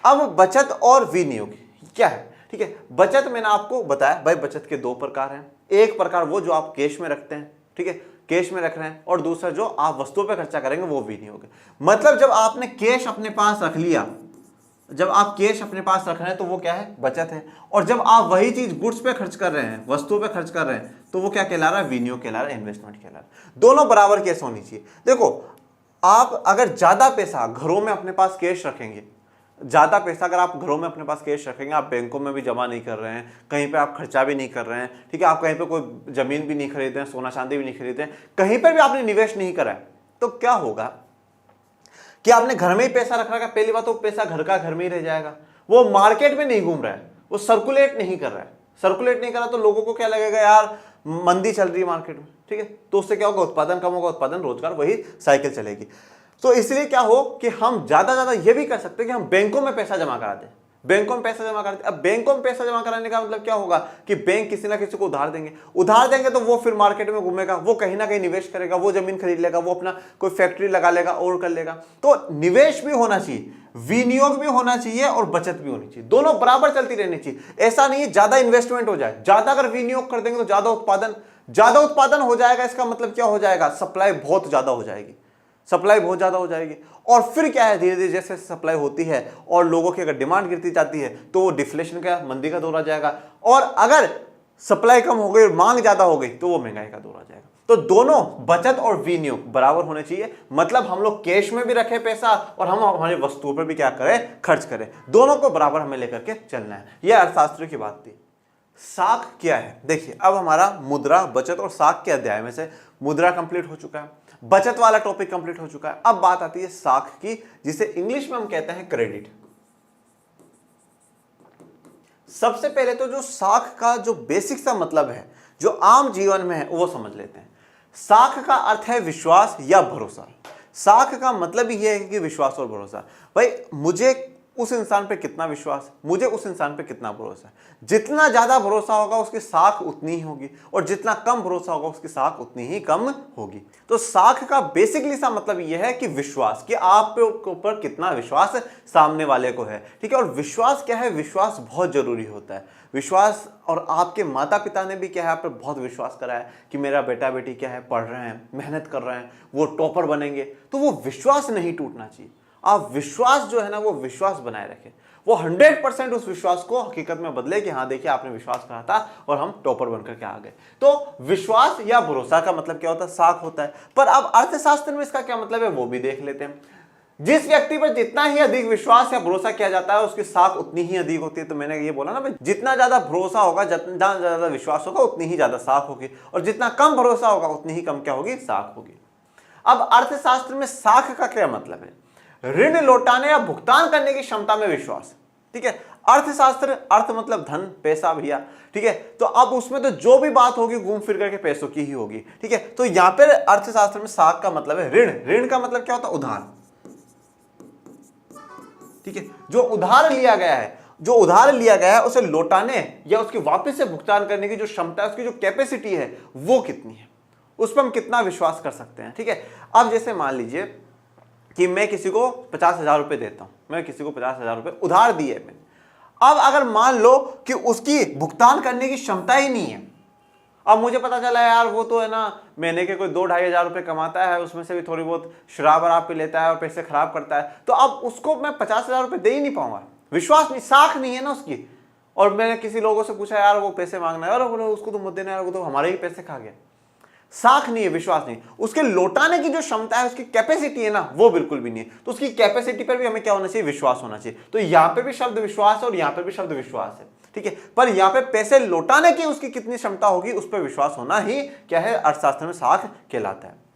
अब बचत और विनियोग क्या है, ठीक है, बचत मैंने आपको बताया भाई, बचत के दो प्रकार हैं। एक प्रकार वो जो आप कैश में रखते हैं, ठीक है, कैश में रख रहे हैं, और दूसरा जो आप वस्तुओं पे खर्चा करेंगे वो विनियोग है। मतलब जब आपने कैश अपने पास रख लिया, जब आप कैश अपने पास रख रहे हैं तो वो क्या है, बचत है। और जब आप वही चीज गुड्स पे खर्च कर रहे हैं, वस्तुओं पे खर्च कर रहे हैं, तो वो क्या कहला रहा है, विनियोग कहला रहा है, इन्वेस्टमेंट कहला रहा है। दोनों बराबर कैसे होनी चाहिए। देखो आप अगर ज्यादा पैसा घरों में अपने पास कैश रखेंगे, ज्यादा पैसा अगर आप घरों में अपने पास कैश रखेंगे, आप बैंकों में भी जमा नहीं कर रहे हैं, कहीं पे आप खर्चा भी नहीं कर रहे हैं, ठीक है, आप कहीं पे कोई जमीन भी नहीं खरीदे हैं, सोना चांदी भी नहीं खरीदे हैं, कहीं पर भी आपने निवेश नहीं करा है, तो क्या होगा कि आपने घर में ही पैसा रख रखा है। पहली बात तो पैसा घर का घर में ही रह जाएगा, वो मार्केट में नहीं घूम रहा है, वो सर्कुलेट नहीं कर रहा है। सर्कुलेट नहीं करा तो लोगों को क्या लगेगा, यार मंदी चल रही है मार्केट में, ठीक है, तो उससे क्या होगा, उत्पादन कम होगा, उत्पादन रोजगार वही साइकिल चलेगी। तो इसलिए क्या हो कि हम ज्यादा ये भी कर सकते हैं कि हम बैंकों में पैसा जमा करा दें, बैंकों में पैसा जमा करते। अब बैंकों में पैसा जमा कराने का मतलब क्या होगा कि बैंक किसी ना किसी को उधार देंगे तो वो फिर मार्केट में घूमेगा, वो कहीं ना कहीं निवेश करेगा, वो जमीन खरीद लेगा, वो अपना कोई फैक्ट्री लगा लेगा और कर लेगा। तो निवेश भी होना चाहिए, विनियोग भी होना चाहिए और बचत भी होनी चाहिए, दोनों बराबर चलती रहनी चाहिए। ऐसा नहीं है ज्यादा इन्वेस्टमेंट हो जाए, ज्यादा अगर विनियोग कर देंगे तो ज्यादा उत्पादन हो जाएगा। इसका मतलब क्या हो जाएगा, सप्लाई बहुत ज्यादा हो जाएगी, सप्लाई बहुत ज्यादा हो जाएगी। और फिर क्या है, धीरे धीरे जैसे सप्लाई होती है और लोगों की अगर डिमांड गिरती जाती है तो वो डिफ्लेशन का, मंदी का दौर आ जाएगा। और अगर सप्लाई कम हो गई और मांग ज्यादा हो गई तो वो महंगाई का दौर आ जाएगा। तो दोनों बचत और विनियोग बराबर होने चाहिए। मतलब हम लोग कैश में भी रखें पैसा और हम हमारी वस्तुओं पर भी क्या करें, खर्च करें, दोनों को बराबर हमें लेकर के चलना है। यह अर्थशास्त्र की बात थी। साख क्या है, देखिए अब हमारा मुद्रा, बचत और साख के अध्याय में से मुद्रा कंप्लीट हो चुका है, बचत वाला टॉपिक कंप्लीट हो चुका है। अब बात आती है साख की, जिसे इंग्लिश में हम कहते हैं क्रेडिट। सबसे पहले तो जो साख का जो बेसिक सा मतलब है, जो आम जीवन में है, वो समझ लेते हैं। साख का अर्थ है विश्वास या भरोसा। साख का मतलब ही है कि विश्वास और भरोसा। भाई मुझे उस इंसान पे कितना विश्वास, मुझे उस इंसान पे कितना भरोसा है। जितना ज्यादा भरोसा होगा उसकी साख उतनी ही होगी और जितना कम भरोसा होगा उसकी साख उतनी ही कम होगी। तो साख का बेसिकली सा मतलब यह है कि विश्वास, कि आप पे ऊपर कितना विश्वास सामने वाले को है, ठीक है। और विश्वास क्या है, विश्वास बहुत जरूरी होता है। विश्वास, और आपके माता पिता ने भी क्या है आप पे बहुत विश्वास करा है कि मेरा बेटा बेटी क्या है, पढ़ रहे हैं, मेहनत कर रहे हैं, वो टॉपर बनेंगे, तो वो विश्वास नहीं टूटना चाहिए। आप विश्वास जो है ना, वो विश्वास बनाए रखें, वो 100% उस विश्वास को हकीकत में बदले कि हाँ देखिए आपने विश्वास करा था और हम टॉपर बनकर के आ गए। तो विश्वास या भरोसा का मतलब क्या होता है, साख होता है। पर अब अर्थशास्त्र में इसका क्या मतलब है वो भी देख लेते हैं। जिस व्यक्ति पर जितना ही अधिक विश्वास या भरोसा किया जाता है उसकी साख उतनी ही अधिक होती है। तो मैंने ये बोला ना भाई, जितना ज्यादा भरोसा होगा, जितना ज्यादा विश्वास होगा, उतनी ही ज्यादा साख होगी, और जितना कम भरोसा होगा उतनी ही कम क्या होगी, साख होगी। अब अर्थशास्त्र में साख का क्या मतलब है, ऋण लौटाने या भुगतान करने की क्षमता में विश्वास, ठीक है। अर्थशास्त्र, अर्थ मतलब धन, पैसा भैया, ठीक है। तो अब उसमें तो जो भी बात होगी घूम फिर करके पैसों की ही होगी, ठीक है। तो यहां पर अर्थशास्त्र में साख का मतलब है ऋण। ऋण का मतलब क्या होता है, उधार, ठीक है। जो उधार लिया गया है, उसे लौटाने या उसकी वापस से भुगतान करने की जो क्षमता है, उसकी जो कैपेसिटी है वो कितनी है, उस पर हम कितना विश्वास कर सकते हैं, ठीक है। अब जैसे मान लीजिए कि मैं किसी को 50,000 रुपए देता हूं, मैं किसी को 50,000 रुपए उधार दिए मैंने। अब अगर मान लो कि उसकी भुगतान करने की क्षमता ही नहीं है, अब मुझे पता चला यार वो तो है ना महीने के कोई 2-2.5 हजार रुपए कमाता है, उसमें से भी थोड़ी बहुत शराब वराब पी लेता है और पैसे खराब करता है, तो अब उसको मैं 50,000 रुपए दे ही नहीं पाऊंगा, विश्वास नहीं, साख नहीं है ना उसकी। और मैंने किसी लोगों से पूछा यार वो पैसे मांगना है, और बोले उसको तो मत देना यार, वो तो हमारे ही पैसे खा गया। साख नहीं है, विश्वास नहीं। उसके लौटाने की जो क्षमता है, उसकी कैपेसिटी है ना, वो बिल्कुल भी नहीं है। तो उसकी कैपेसिटी पर भी हमें क्या होना चाहिए, विश्वास होना चाहिए। तो यहां पे भी शब्द विश्वास है और यहां पे भी शब्द विश्वास है, ठीक है। पर यहां पे पैसे लौटाने की उसकी कितनी क्षमता होगी, उस पर विश्वास होना ही क्या है, अर्थशास्त्र में साख कहलाता है।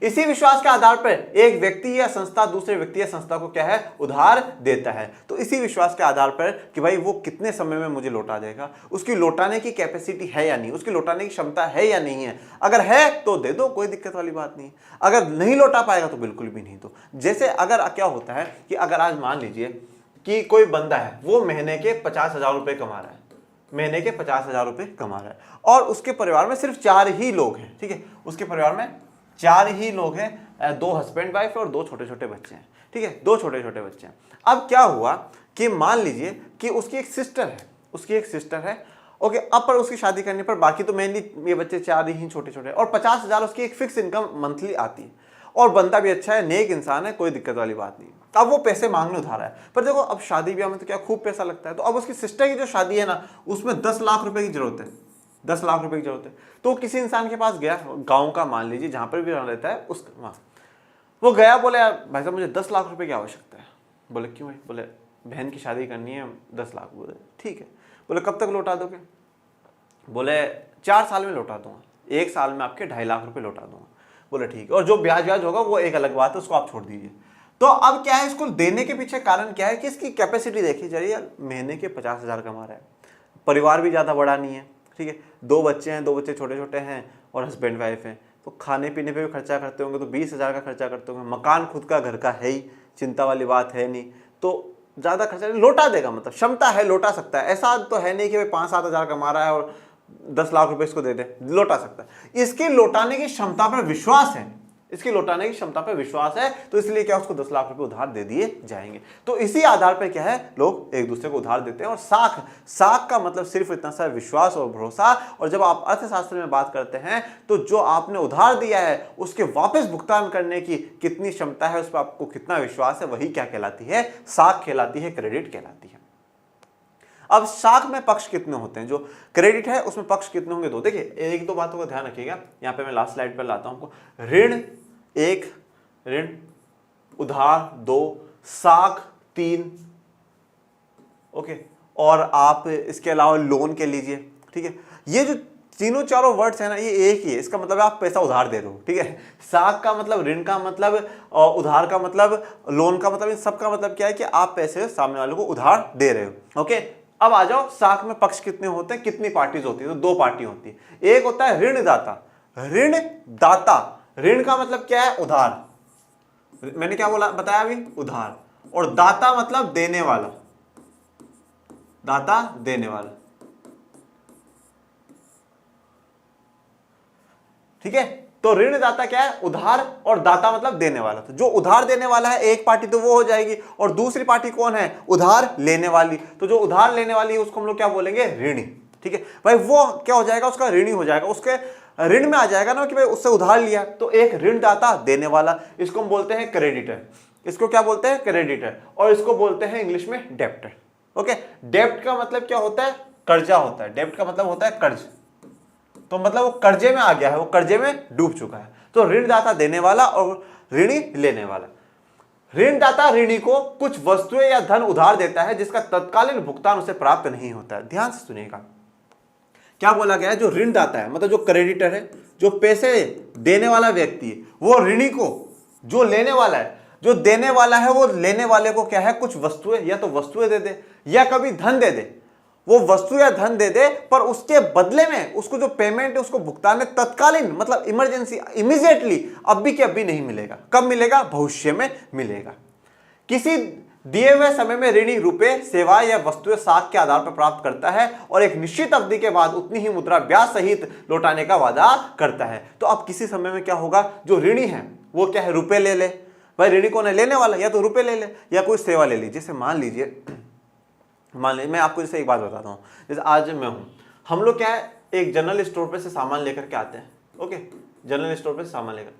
इसी विश्वास के आधार पर एक व्यक्ति या संस्था दूसरे व्यक्ति या संस्था को क्या है, उधार देता है। तो इसी विश्वास के आधार पर कि भाई वो कितने समय में मुझे लौटा देगा, उसकी लौटाने की कैपेसिटी है या नहीं, उसकी लौटाने की क्षमता है या नहीं है। अगर है तो दे दो, कोई दिक्कत वाली बात नहीं। अगर नहीं लौटा पाएगा तो बिल्कुल भी नहीं। तो जैसे अगर क्या होता है कि अगर आज मान लीजिए कि कोई बंदा है, वो महीने के 50,000 रुपए कमा रहा है, महीने के 50,000 रुपए कमा रहा है, और उसके परिवार में सिर्फ 4 ही लोग हैं, ठीक है। उसके परिवार में 4 ही लोग हैं, 2 हस्बैंड वाइफ और 2 छोटे छोटे बच्चे हैं, ठीक है, 2 छोटे छोटे बच्चे हैं। अब क्या हुआ कि मान लीजिए कि उसकी एक सिस्टर है, ओके। अब पर उसकी शादी करने पर बाकी तो मेनली ये बच्चे 4 ही छोटे छोटे, और 50,000 उसकी एक फिक्स इनकम मंथली आती है, और बंदा भी अच्छा है, नेक इंसान है, कोई दिक्कत वाली बात नहीं। अब वो पैसे मांगने उधार है। पर देखो अब शादी ब्याह में तो क्या खूब पैसा लगता है। तो अब उसकी सिस्टर की जो शादी है ना, उसमें 10 लाख रुपए की जरूरत है, 10 लाख रुपए की जरूरत है। तो किसी इंसान के पास गया, गांव का मान लीजिए, जहां पर भी रहता है उस वहां, वो गया, बोले यार भाई साहब मुझे 10 लाख रुपए की आवश्यकता है। बोले क्यों भाई? बोले बहन की शादी करनी है, 10 लाख। बोले ठीक है। बोले कब तक लौटा दोगे? बोले 4 साल में लौटा दूंगा, 1 साल में आपके 2.5 लाख रुपए लौटा दूंगा। बोले ठीक है, और जो ब्याज व्याज होगा वो एक अलग बात है, उसको आप छोड़ दीजिए। तो अब क्या है, इसको देने के पीछे कारण क्या है कि इसकी कैपेसिटी देखी जाए यार, महीने के 50,000 कमा रहा है, परिवार भी ज़्यादा बड़ा नहीं है, ठीक है, 2 बच्चे हैं, 2 बच्चे छोटे छोटे हैं और हस्बैंड वाइफ हैं, तो खाने पीने पे भी खर्चा करते होंगे, तो 20,000 का खर्चा करते होंगे। मकान खुद का घर का है ही, चिंता वाली बात है नहीं, तो ज़्यादा खर्चा लौटा देगा, मतलब क्षमता है, लौटा सकता है। ऐसा तो है नहीं कि भाई 5-7 हज़ार कमा रहा है और 10 लाख रुपए इसको दे दे, लौटा सकता है। इसकी लौटाने की क्षमता पर विश्वास है, इसकी लौटाने की क्षमता पर विश्वास है, तो इसलिए क्या उसको 10 लाख रुपए उधार दे दिए जाएंगे। तो इसी आधार पर क्या है, लोग एक दूसरे को उधार देते हैं। और साख का मतलब सिर्फ इतना सा विश्वास और भरोसा। और जब आप अर्थशास्त्र में बात करते हैं तो जो आपने उधार दिया है उसके वापस भुगतान करने की कितनी क्षमता है, उस पर आपको कितना विश्वास है, वही क्या कहलाती है, साख कहलाती है, क्रेडिट कहलाती है। अब साख में पक्ष कितने होते हैं? जो क्रेडिट है उसमें पक्ष कितने होंगे? तो देखिए, 1-2 बातों का ध्यान रखिएगा। यहां पे मैं लास्ट स्लाइड पर लाता हूं, ऋण 1, ऋण, उधार 2, साख 3, ओके, और आप इसके अलावा लोन के लीजिए, ठीक है। ये जो तीनों चारों वर्ड्स है ना, ये एक ही है, इसका मतलब आप पैसा उधार दे रहे हो, ठीक है। साख का मतलब, ऋण का मतलब, और उधार का मतलब, लोन का मतलब, इन सब का मतलब क्या है कि आप पैसे सामने वाले को उधार दे रहे हो, ओके। अब आ जाओ, साख में पक्ष कितने होते हैं, कितनी पार्टीज होती है? तो 2 पार्टी होती है। एक होता है ऋणदाता, ऋणदाता, ऋण का मतलब क्या है, उधार, मैंने क्या बोला, बताया अभी, उधार। और दाता मतलब देने वाला, दाता देने वाला, ठीक है। तो ऋणदाता क्या है, उधार, और दाता मतलब देने वाला। तो जो उधार देने वाला है एक पार्टी, तो वो हो जाएगी। और दूसरी पार्टी कौन है, उधार लेने वाली। तो जो उधार लेने वाली है उसको हम लोग क्या बोलेंगे, ऋणी, ठीक है भाई। वो क्या हो जाएगा, उसका ऋणी हो जाएगा, उसके ऋण में आ जाएगा ना कि भाई उससे उधार लिया। तो एक ऋणदाता देने वाला, इसको हम बोलते हैं क्रेडिटर, इसको क्या बोलते हैं, क्रेडिटर। और इसको बोलते हैं इंग्लिश में डेप्टर, ओके। डेप्ट का मतलब क्या होता है, कर्जा होता है, डेप्ट का मतलब होता है कर्ज। तो मतलब वो कर्जे में आ गया है, वो कर्जे में डूब चुका है। तो ऋणदाता देने वाला और ऋणी लेने वाला। ऋणदाता ऋणी को कुछ वस्तुएं या धन उधार देता है जिसका तत्कालीन भुगतान उसे प्राप्त नहीं होता है। ध्यान से सुनिएगा, क्या बोला गया है, जो ऋणदाता है मतलब जो क्रेडिटर है, जो पैसे देने वाला व्यक्ति है, वो ऋणी को, जो लेने वाला है, जो देने वाला है, वो लेने वाले को क्या है, कुछ वस्तुएं, या तो वस्तुएं दे दे या कभी धन दे दे। वो वस्तु या धन दे दे, पर उसके बदले में उसको जो पेमेंट है, उसको भुगतान में तत्कालीन मतलब इमरजेंसी, इमीडिएटली, अभी के अभी नहीं मिलेगा। कब मिलेगा, भविष्य में मिलेगा। किसी दिए हुए समय में ऋणी रुपए, सेवा या वस्तुएं साख के आधार पर प्राप्त करता है और एक निश्चित अवधि के बाद उतनी ही मुद्रा ब्याज सहित लौटाने का वादा करता है। तो अब किसी समय में क्या होगा, जो ऋणी है वो क्या है, रुपए ले ले। भाई ऋणी कौन है, लेने वाला, या तो रुपए ले ले या कोई सेवा ले ली। जैसे मान लीजिए मैं आपको जैसे एक बात बताता हूँ, जैसे आज मैं हूँ, हम लोग क्या है, एक जनरल स्टोर पे से सामान लेकर के आते हैं, ओके। जनरल स्टोर पे से सामान लेकर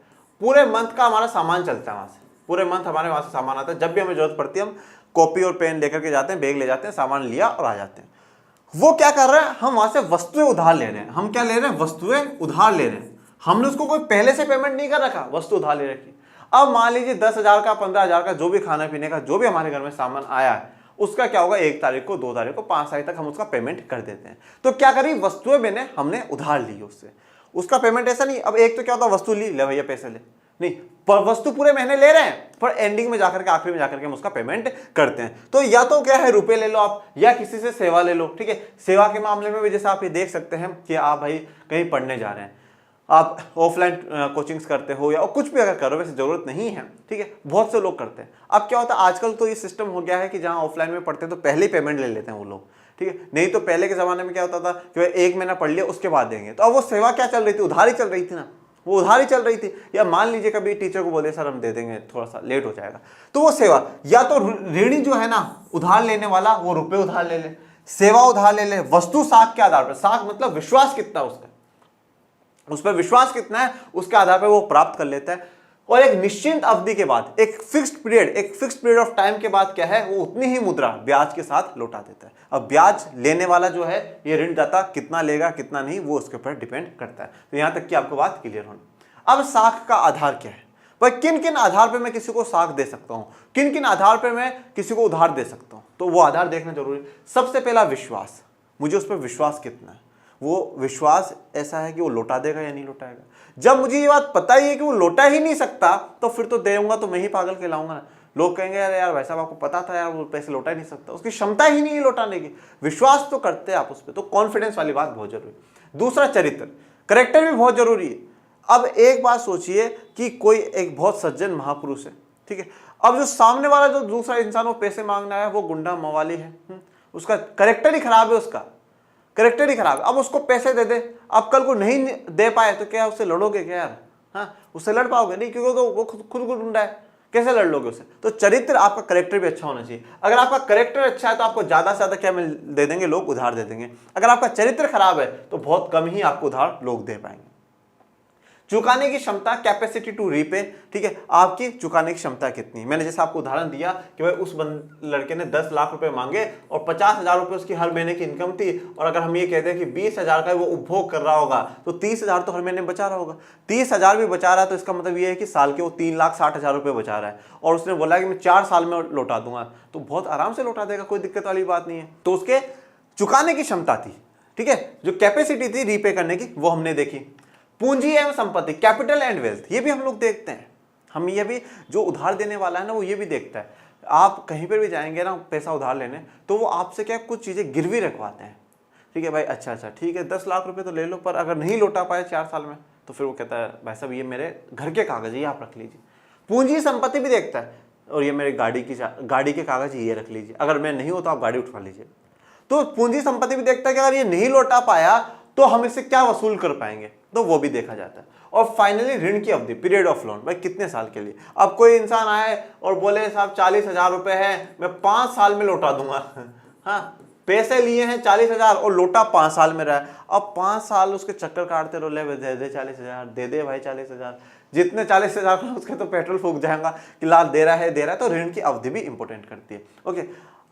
पूरे मंथ का हमारा सामान चलता है, वहाँ से पूरे मंथ हमारे वहाँ से सामान आता है। जब भी हमें जरूरत पड़ती है हम कॉपी और पेन लेकर के जाते हैं, बैग ले जाते हैं, सामान लिया और आ जाते हैं। वो क्या कर रहे हैं, हम वहाँ से वस्तुएं उधार ले रहे हैं। हम क्या ले रहे हैं, वस्तुएं उधार ले रहे हैं। हमने उसको कोई पहले से पेमेंट नहीं कर रखा, वस्तु उधार ले रखी। अब मान लीजिए 10,000 का, 15,000 का, जो भी खाने पीने का, जो भी हमारे घर में सामान आया है, उसका क्या होगा, 1 तारीख को, 2 तारीख को, 5 तारीख तक हम उसका पेमेंट कर देते हैं। तो क्या करी, वस्तुएं मैंने हमने उधार ली उससे, उसका पेमेंट ऐसा नहीं। अब एक तो क्या होता है, वस्तु ली, ले भैया पैसे ले, नहीं, पर वस्तु पूरे महीने ले रहे हैं, पर एंडिंग में जाकर के, आखिरी में जाकर के हम उसका पेमेंट करते हैं। तो या तो क्या है, रुपए ले लो आप, या किसी से सेवा ले लो, ठीक है। सेवा के मामले में भी जैसे आप ये देख सकते हैं कि आप भाई कहीं पढ़ने जा रहे हैं, आप ऑफलाइन कोचिंग्स करते हो या कुछ भी अगर करो, वैसे जरूरत नहीं है, ठीक है, बहुत से लोग करते हैं। अब क्या होता है, आजकल तो ये सिस्टम हो गया है कि जहाँ ऑफलाइन में पढ़ते हैं तो पहले ही पेमेंट ले लेते हैं वो लोग, ठीक है। नहीं तो पहले के जमाने में क्या होता था कि 1 महीना पढ़ लिया उसके बाद देंगे। तो अब वो सेवा क्या चल रही थी, उधारी चल रही थी ना, वो उधारी चल रही थी। या मान लीजिए कभी टीचर को बोले सर हम दे देंगे, थोड़ा सा लेट हो जाएगा, तो वो सेवा, या तो ऋणी जो है ना, उधार लेने वाला, वो रुपए उधार ले ले, सेवा उधार ले ले, वस्तु साख के आधार पर, साख मतलब विश्वास कितना उसका, उस पर विश्वास कितना है उसके आधार पर वो प्राप्त कर लेता है। और एक निश्चित अवधि के बाद, एक फिक्स्ड पीरियड ऑफ टाइम के बाद क्या है, वो उतनी ही मुद्रा ब्याज के साथ लौटा देता है। अब ब्याज लेने वाला जो है, ये ऋणदाता कितना लेगा कितना नहीं, वो उसके ऊपर डिपेंड करता है। तो यहां तक कि आपको बात क्लियर होनी। अब साख का आधार क्या है, पर किन किन आधार पे मैं किसी को साख दे सकता हूं, किन किन आधार पे मैं किसी को उधार दे सकता हूं, तो वो आधार देखना जरूरी। सबसे पहला विश्वास, मुझे उस पर विश्वास कितना है, वो विश्वास ऐसा है कि वो लौटा देगा या नहीं लौटाएगा। जब मुझे ये बात पता ही है कि वो लौटा ही नहीं सकता, तो फिर तो देऊंगा तो मैं ही पागल कहलाऊंगा ना। लोग कहेंगे यार यार भाई साहब आपको पता था यार वो पैसे लौटा ही नहीं सकता, उसकी क्षमता ही नहीं है लौटाने की। विश्वास तो करते हैं आप उस पर, तो कॉन्फिडेंस वाली बात बहुत जरूरी। दूसरा चरित्र, करेक्टर भी बहुत जरूरी है। अब एक बात सोचिए कि कोई एक बहुत सज्जन महापुरुष है, ठीक है, अब जो सामने वाला जो दूसरा इंसान वो पैसे मांगना है वो गुंडा मवाली है, उसका करेक्टर ही खराब है, उसका करेक्टर ही खराब है। अब उसको पैसे दे दे, अब कल को नहीं दे पाए तो क्या उससे लड़ोगे क्या यार? हाँ, उससे लड़ पाओगे नहीं, क्योंकि तो वो खुद गुंडा है, कैसे लड़ लोगे उससे? तो चरित्र, आपका करेक्टर भी अच्छा होना चाहिए। अगर आपका करेक्टर अच्छा है तो आपको ज्यादा से ज्यादा क्या दे देंगे लोग, उधार दे देंगे। अगर आपका चरित्र खराब है तो बहुत कम ही आपको उधार लोग दे पाएंगे। चुकाने की क्षमता, कैपेसिटी टू रीपे, ठीक है, आपकी चुकाने की क्षमता कितनी। मैंने जैसे आपको उदाहरण दिया कि भाई उस लड़के ने 10 लाख रुपए मांगे और 50,000 रुपए उसकी हर महीने की इनकम थी, और अगर हम ये कहते हैं कि 20,000 का वो उपभोग कर रहा होगा तो 30,000 तो हर महीने बचा रहा होगा। 30,000 भी बचा रहा है तो इसका मतलब ये है कि साल के वो 3,60,000 रुपए बचा रहा है, और उसने बोला कि मैं 4 साल में लौटा दूंगा, तो बहुत आराम से लौटा देगा, कोई दिक्कत वाली बात नहीं है। तो उसके चुकाने की क्षमता थी, ठीक है, जो कैपेसिटी थी रीपे करने की वो हमने देखी। पूंजी एवं संपत्ति, कैपिटल एंड वेल्थ, ये भी हम लोग देखते हैं। हम ये भी, जो उधार देने वाला है ना वो ये भी देखता है। आप कहीं पर भी जाएंगे ना पैसा उधार लेने, तो वो आपसे क्या कुछ चीजें गिरवी रखवाते हैं, ठीक है भाई, अच्छा ठीक है 10 लाख रुपए तो ले लो, पर अगर नहीं लौटा पाए 4 साल में तो फिर वो कहता है भाई साहब ये मेरे घर के कागज ये आप रख लीजिए। पूंजी संपत्ति भी देखता है, और ये मेरे गाड़ी के कागज ये रख लीजिए, अगर मैं नहीं हो तो आप गाड़ी उठवा लीजिए। तो पूंजी संपत्ति भी देखता है कि अगर ये नहीं लौटा पाया तो हम इससे क्या वसूल कर पाएंगे, तो वो भी देखा जाता है। और फाइनली ऋण की अवधि, पीरियड ऑफ लोन, भाई कितने साल के लिए। अब कोई इंसान आए और बोले साहब 40,000 रुपए है, मैं 5 साल में लौटा दूंगा। हाँ, पैसे लिए हैं 40,000 और लौटा 5 साल में रहा है। अब 5 साल उसके चक्कर काटते रहो, ले दे दे 40,000, दे दे भाई 40,000, जितने 40,000 उसके तो पेट्रोल फूक जाएगा कि लाल दे रहा है। तो ऋण की अवधि भी इंपॉर्टेंट करती है। ओके,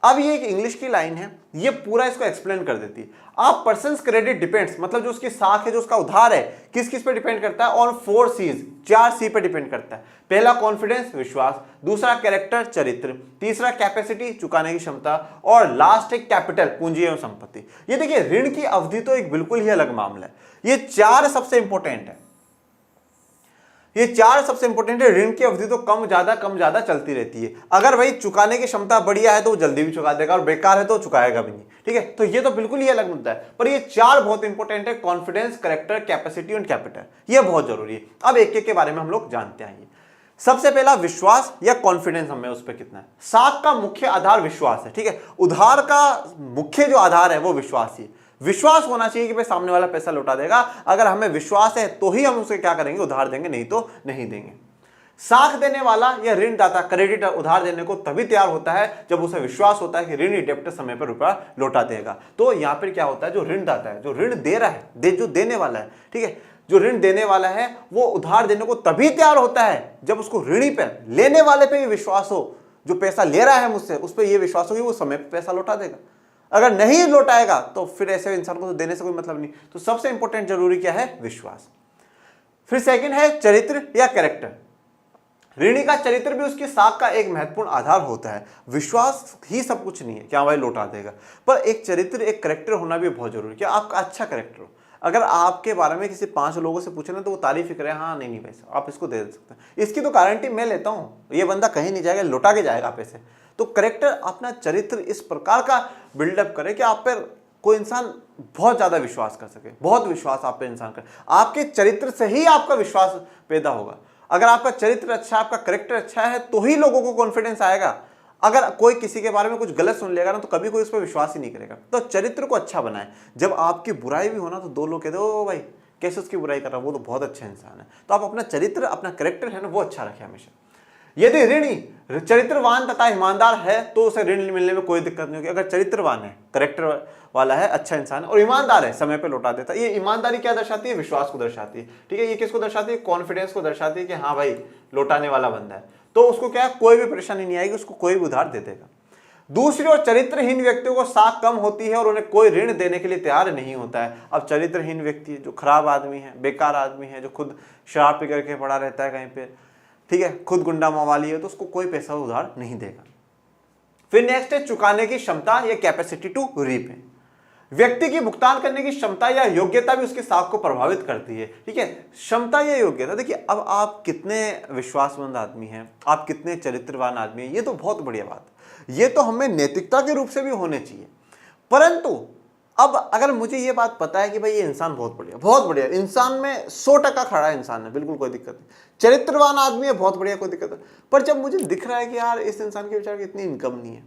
अब ये एक इंग्लिश की लाइन है, ये पूरा इसको एक्सप्लेन कर देती है। आप पर्सन्स क्रेडिट डिपेंड्स, मतलब जो उसकी साख है, जो उसका उधार है, किस किस पे डिपेंड करता है, ऑन 4 C's, 4 C पे डिपेंड करता है। पहला कॉन्फिडेंस, विश्वास, दूसरा कैरेक्टर, चरित्र, तीसरा कैपेसिटी, चुकाने की क्षमता, और लास्ट है कैपिटल, पूंजी एवं संपत्ति। ये देखिए ऋण की अवधि तो एक बिल्कुल ही अलग मामला है, ये 4 सबसे इंपॉर्टेंट है, ये 4 सबसे इंपॉर्टेंट है। ऋण की अवधि तो कम ज्यादा चलती रहती है। अगर भाई चुकाने की क्षमता बढ़िया है तो वो जल्दी भी चुका देगा, और बेकार है तो चुकाएगा भी नहीं, ठीक है। तो ये तो बिल्कुल ही अलग मुद्दा है, पर ये 4 बहुत इंपॉर्टेंट है, कॉन्फिडेंस, कैरेक्टर, कैपेसिटी और कैपिटल, ये बहुत जरूरी है। अब एक एक के बारे में हम लोग जानते आएंगे। सबसे पहला विश्वास या कॉन्फिडेंस हमें उस पर कितना है। साख का मुख्य आधार विश्वास है, ठीक है, उधार का मुख्य जो आधार है वो विश्वास ही है। विश्वास होना चाहिए कि भाई सामने वाला पैसा लौटा देगा। अगर हमें विश्वास है तो ही हम उसे क्या करेंगे, उधार देंगे, नहीं तो नहीं देंगे। साख देने वाला या ऋणदाता, क्रेडिटर, उधार देने को तभी तैयार होता है जब उसे विश्वास होता है कि ऋणी डेप्टर समय पर रुपया लौटा देगा। तो यहां पर क्या होता है, जो ऋणदाता है, जो ऋण दे रहा है, जो देने वाला है, ठीक है, जो ऋण देने वाला है वो उधार देने को तभी तैयार होता है जब उसको ऋणी पे, लेने वाले पे भी विश्वास हो, जो पैसा ले रहा है मुझसे उस पर यह विश्वास हो कि वो समय पे पैसा लौटा देगा। अगर नहीं लौटाएगा तो फिर ऐसे इंसान को तो देने से कोई मतलब नहीं। तो सबसे इंपॉर्टेंट जरूरी क्या है, विश्वास। फिर सेकंड है चरित्र या कैरेक्टर। ऋणी का चरित्र भी उसकी साख का एक महत्वपूर्ण आधार होता है। विश्वास ही सब कुछ नहीं है क्या भाई लौटा देगा, पर एक चरित्र, एक कैरेक्टर होना भी बहुत जरूरी है, क्या आपका अच्छा कैरेक्टर हो। अगर आपके बारे में किसी 5 लोगों से पूछे ना तो वो तारीफ ही करे, हाँ नहीं पैसा आप इसको दे सकते हैं, इसकी तो गारंटी मैं लेता हूँ, ये बंदा कहीं नहीं जाएगा, लौटा के जाएगा पैसे। तो कैरेक्टर, अपना चरित्र इस प्रकार का बिल्डअप करे कि आप पर कोई इंसान बहुत ज्यादा विश्वास कर सके, बहुत विश्वास आप पे इंसान करे। आपके चरित्र से ही आपका विश्वास पैदा होगा। अगर आपका चरित्र अच्छा, आपका कैरेक्टर अच्छा है तो ही लोगों को कॉन्फिडेंस आएगा। अगर कोई किसी के बारे में कुछ गलत सुन लेगा ना तो कभी कोई उस पर विश्वास ही नहीं करेगा। तो चरित्र को अच्छा बनाए। जब आपकी बुराई भी होना तो 2 लोग कहते ओ भाई कैसे उसकी बुराई कर रहा है, वो तो बहुत अच्छा इंसान है। तो आप अपना चरित्र, अपना कैरेक्टर है ना वो अच्छा रखें हमेशा। यदि ऋणी चरित्रवान तथा ईमानदार है तो उसे ऋण मिलने में कोई दिक्कत नहीं होगी। अगर चरित्रवान है, कैरेक्टर वाला है, अच्छा इंसान है और ईमानदार है, समय पे लौटा देता है। ये ईमानदारी क्या दर्शाती है, विश्वास को दर्शाती है, ठीक है। ये किसको दर्शाती है, कॉन्फिडेंस को दर्शाती है कि हाँ भाई लौटाने वाला बंदा है, तो उसको क्या कोई भी परेशानी नहीं आएगी, उसको कोई भी उधार दे देगा। दूसरी ओर चरित्रहीन व्यक्तियों को साख कम होती है और उन्हें कोई ऋण देने के लिए तैयार नहीं होता है। अब चरित्रहीन व्यक्ति जो खराब आदमी है, बेकार आदमी है, जो खुद शराब पी करके पड़ा रहता है कहीं पे, ठीक है, खुद गुंडा मवाली है तो उसको कोई पैसा उधार नहीं देगा। फिर नेक्स्ट है चुकाने की क्षमता या कैपेसिटी टू रीपे। व्यक्ति की भुगतान करने की क्षमता या योग्यता भी उसकी साख को प्रभावित करती है। ठीक है, क्षमता या योग्यता, देखिए अब आप कितने विश्वासमंद आदमी हैं, आप कितने चरित्रवान आदमी हैं, ये तो बहुत बढ़िया बात है, ये तो हमें नैतिकता के रूप से भी होने चाहिए। परंतु अब अगर मुझे ये बात पता है कि भाई ये इंसान बहुत बढ़िया इंसान में 100% खड़ा इंसान है, बिल्कुल कोई दिक्कत नहीं, चरित्रवान आदमी है, बहुत बढ़िया, कोई दिक्कत नहीं, पर जब मुझे दिख रहा है कि यार इस इंसान के बेचारे की इतनी इनकम नहीं है,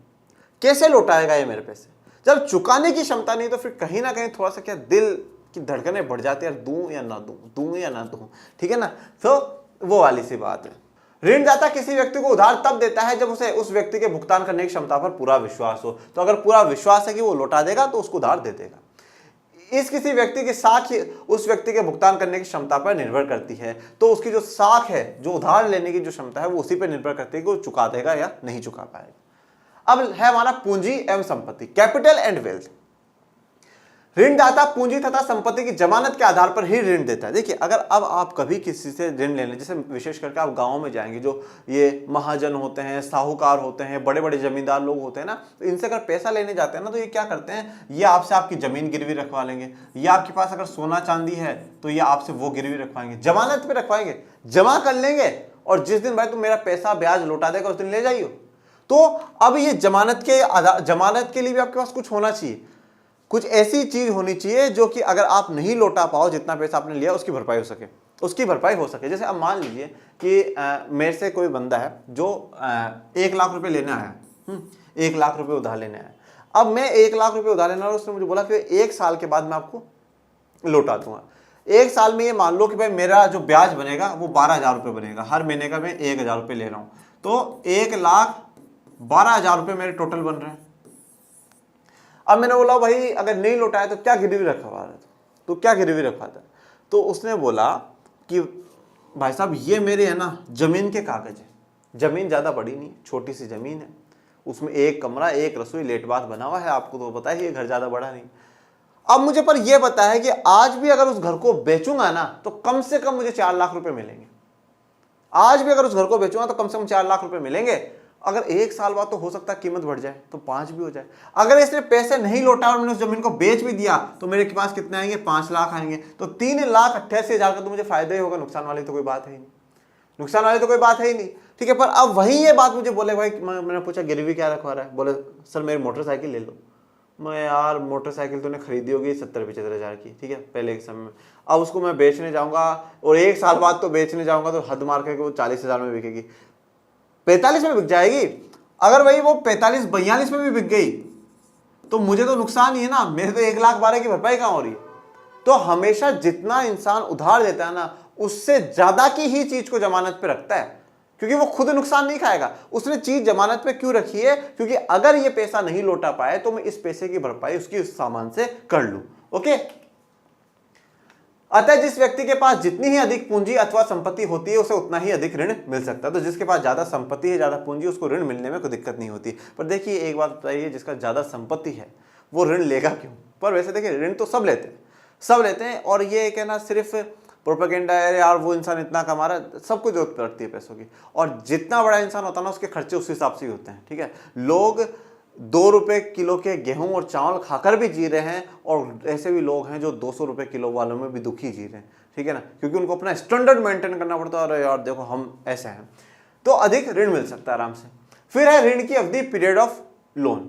कैसे लौटाएगा ये मेरे पैसे, जब चुकाने की क्षमता नहीं, तो फिर कहीं ना कहीं थोड़ा सा क्या दिल की धड़कनें बढ़ जाती है, यार दूं या ना दूं, दूं या ना दूं, ठीक है ना। तो वो वाली सी बात है। ऋणदाता किसी व्यक्ति को उधार तब देता है जब उसे उस व्यक्ति के भुगतान करने की क्षमता पर पूरा विश्वास हो। तो अगर पूरा विश्वास है कि वो लौटा देगा तो उसको उधार दे देगा। इस किसी व्यक्ति की साख ही उस व्यक्ति के भुगतान करने की क्षमता पर निर्भर करती है, तो उसकी जो साख है, जो उधार लेने की जो क्षमता है, वो उसी पर निर्भर करती है कि वो चुका देगा या नहीं चुका पाएगा। अब है हमारा पूंजी एवं संपत्ति, कैपिटल एंड वेल्थ। ऋणदाता पूंजी तथा संपत्ति की जमानत के आधार पर ही ऋण देता है। देखिए अगर अब आप कभी किसी से ऋण लेने, जैसे विशेष करके आप गांव में जाएंगे, जो ये महाजन होते हैं, साहूकार होते हैं, बड़े बड़े जमींदार लोग होते हैं ना, तो इनसे अगर पैसा लेने जाते हैं ना, तो ये क्या करते हैं, ये आपसे आपकी जमीन गिरवी रखवा लेंगे, या आपके पास अगर सोना चांदी है तो ये आपसे वो गिरवी रखवाएंगे, जमानत पे रखवाएंगे, जमा कर लेंगे, और जिस दिन भाई तुम मेरा पैसा ब्याज लौटा देगा उस दिन ले जाइयो। तो अब ये जमानत के लिए भी आपके पास कुछ होना चाहिए, कुछ ऐसी चीज होनी चाहिए जो कि अगर आप नहीं लौटा पाओ, जितना पैसा आपने लिया उसकी भरपाई हो सके, उसकी भरपाई हो सके। जैसे अब मान लीजिए कि मेरे से कोई बंदा है जो 1 लाख रुपए लेने आया, 1 लाख रुपए उधार लेने आया। अब मैं 1 लाख रुपए उधार लेना, और उसने मुझे बोला कि 1 साल के बाद मैं आपको लौटा दूंगा। 1 साल में ये मान लो कि भाई मेरा जो ब्याज बनेगा वो 12,000 रुपये बनेगा, हर महीने का मैं 1,000 रुपये ले रहा हूँ, तो 1,12,000 रुपये मेरे टोटल बन रहे हैं। अब मैंने बोला भाई अगर नहीं लौटाया तो क्या गिरवी रखवा रहे, तो क्या गिरवी रखवाता? तो उसने बोला कि भाई साहब ये मेरे है ना जमीन के कागज है, जमीन ज़्यादा बड़ी नहीं, छोटी सी जमीन है, उसमें 1 कमरा, 1 रसोई, लेट बाथ बना हुआ है, आपको तो पता है ये घर ज़्यादा बड़ा नहीं। अब मुझे पर यह पता है कि आज भी अगर उस घर को बेचूंगा ना तो कम से कम मुझे 4 लाख रुपए मिलेंगे। आज भी अगर उस घर को बेचूंगा तो कम से कम 4 लाख रुपए मिलेंगे। अगर 1 साल बाद तो हो सकता है कीमत बढ़ जाए तो 5 भी हो जाए। अगर इसने पैसे नहीं लौटा और मैंने उस जमीन को बेच भी दिया तो मेरे के पास कितने आएंगे, 5 लाख आएंगे। तो 3,88,000 का तो मुझे फायदा ही होगा, नुकसान वाली तो कोई बात है ही नहीं, नुकसान वाली तो कोई बात है ही नहीं। ठीक है, पर अब वही ये बात मुझे बोले भाई, मैंने पूछा गिरवी क्या रखवा रहा है, बोले सर मेरी मोटरसाइकिल ले लो। मैं यार मोटरसाइकिल तूने खरीदी होगी 70-75 हज़ार की, ठीक है, पहले के समय में। अब उसको मैं बेचने जाऊंगा और 1 साल बाद तो बेचने जाऊंगा तो हद मार के वो 40,000 में बिकेगी, 45 में बिक जाएगी। अगर भाई वो 45-42 में भी बिक गई तो मुझे तो नुकसान ही है ना, मेरे तो 1,12,000 की भरपाई कहाँ हो रही है। तो हमेशा जितना इंसान उधार देता है ना उससे ज्यादा की ही चीज को जमानत पे रखता है, क्योंकि वो खुद नुकसान नहीं खाएगा। उसने चीज जमानत पे क्यों रखी है, क्योंकि अगर ये पैसा नहीं लौटा पाए तो मैं इस पैसे की भरपाई उसकी उस सामान से कर लूं। ओके, अतः जिस व्यक्ति के पास जितनी ही अधिक पूंजी अथवा संपत्ति होती है उसे उतना ही अधिक ऋण मिल सकता है। तो जिसके पास ज्यादा संपत्ति है, ज्यादा पूंजी, उसको ऋण मिलने में कोई दिक्कत नहीं होती। पर देखिए एक बात बताइए, जिसका ज्यादा संपत्ति है वो ऋण लेगा क्यों? पर वैसे देखिए ऋण तो सब लेते हैं और ये कहना सिर्फ प्रोपेगेंडा है यार, वो इंसान इतना कमा रहा है, सबको जरूरत पड़ती है पैसों की। और जितना बड़ा इंसान होता है ना उसके खर्चे उस हिसाब से ही होते हैं। ठीक है, लोग 2 रुपए किलो के गेहूं और चावल खाकर भी जी रहे हैं, और ऐसे भी लोग हैं जो 200 रुपए किलो वालों में भी दुखी जी रहे हैं। ठीक है ना, क्योंकि उनको अपना स्टैंडर्ड मेंटेन करना पड़ता है। अरे यार देखो हम ऐसे हैं, तो अधिक ऋण मिल सकता है आराम से। फिर है ऋण की अवधि, पीरियड ऑफ लोन।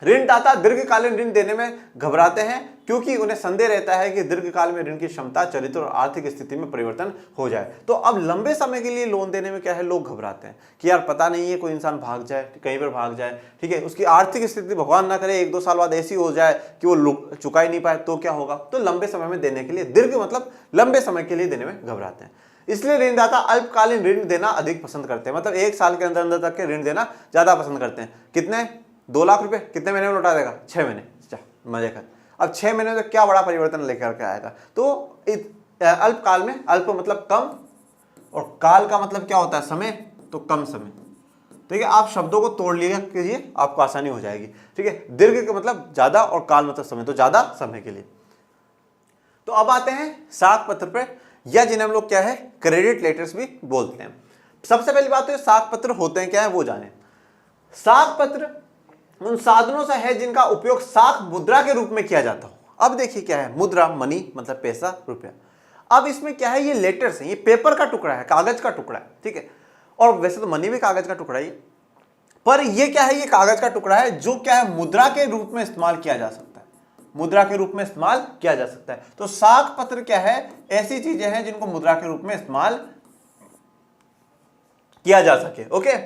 ऋणदाता दीर्घकालीन ऋण देने में घबराते हैं क्योंकि उन्हें संदेह रहता है कि दीर्घकाल में ऋण की क्षमता, चरित्र और आर्थिक स्थिति में परिवर्तन हो जाए। तो अब लंबे समय के लिए लोन देने में क्या है, लोग घबराते हैं कि यार पता नहीं है कोई इंसान भाग जाए, कहीं पर भाग जाए, ठीक है, उसकी आर्थिक स्थिति भगवान ना करे 1-2 साल बाद ऐसी हो जाए कि वो चुका ही नहीं पाए तो क्या होगा। तो लंबे समय में देने के लिए, दीर्घ मतलब लंबे समय के लिए देने में घबराते हैं। इसलिए ऋणदाता अल्पकालीन ऋण देना अधिक पसंद करते हैं, मतलब 1 साल के अंदर अंदर तक के ऋण देना ज्यादा पसंद करते हैं। कितने, 2 लाख रुपए कितने महीने में लौटा देगा, 6 महीने, मजे कर। अब 6 महीने में तो क्या बड़ा परिवर्तन लेकर के आएगा। तो अल्पकाल में, अल्प मतलब कम, और काल का मतलब क्या होता है, समय, तो कम समय। ठीक है, आप शब्दों को तोड़ लिया कीजिए, आपको आसानी हो जाएगी। ठीक है, दीर्घ का मतलब ज्यादा और काल मतलब समय, तो ज्यादा समय के लिए। तो अब आते हैं साख पत्र पे, या जिन्हें हम लोग क्या है क्रेडिट लेटर्स भी बोलते हैं। सबसे पहली बात तो ये साख पत्र होते हैं क्या है वो जाने। साख पत्र उन साधनों से है जिनका उपयोग साख मुद्रा के रूप में किया जाता हो। अब देखिए क्या है, मुद्रा मनी मतलब पैसा रुपया। अब इसमें क्या है, ये लेटर्स है, ये पेपर का टुकड़ा है, कागज का टुकड़ा है, ठीक है। और वैसे तो मनी भी कागज का टुकड़ा ही है, पर ये क्या है, ये कागज का टुकड़ा है जो क्या है मुद्रा के रूप में इस्तेमाल किया जा सकता है, मुद्रा के रूप में इस्तेमाल किया जा सकता है। तो साख पत्र क्या है, ऐसी चीजें हैं जिनको मुद्रा के रूप में इस्तेमाल किया जा सके। ओके,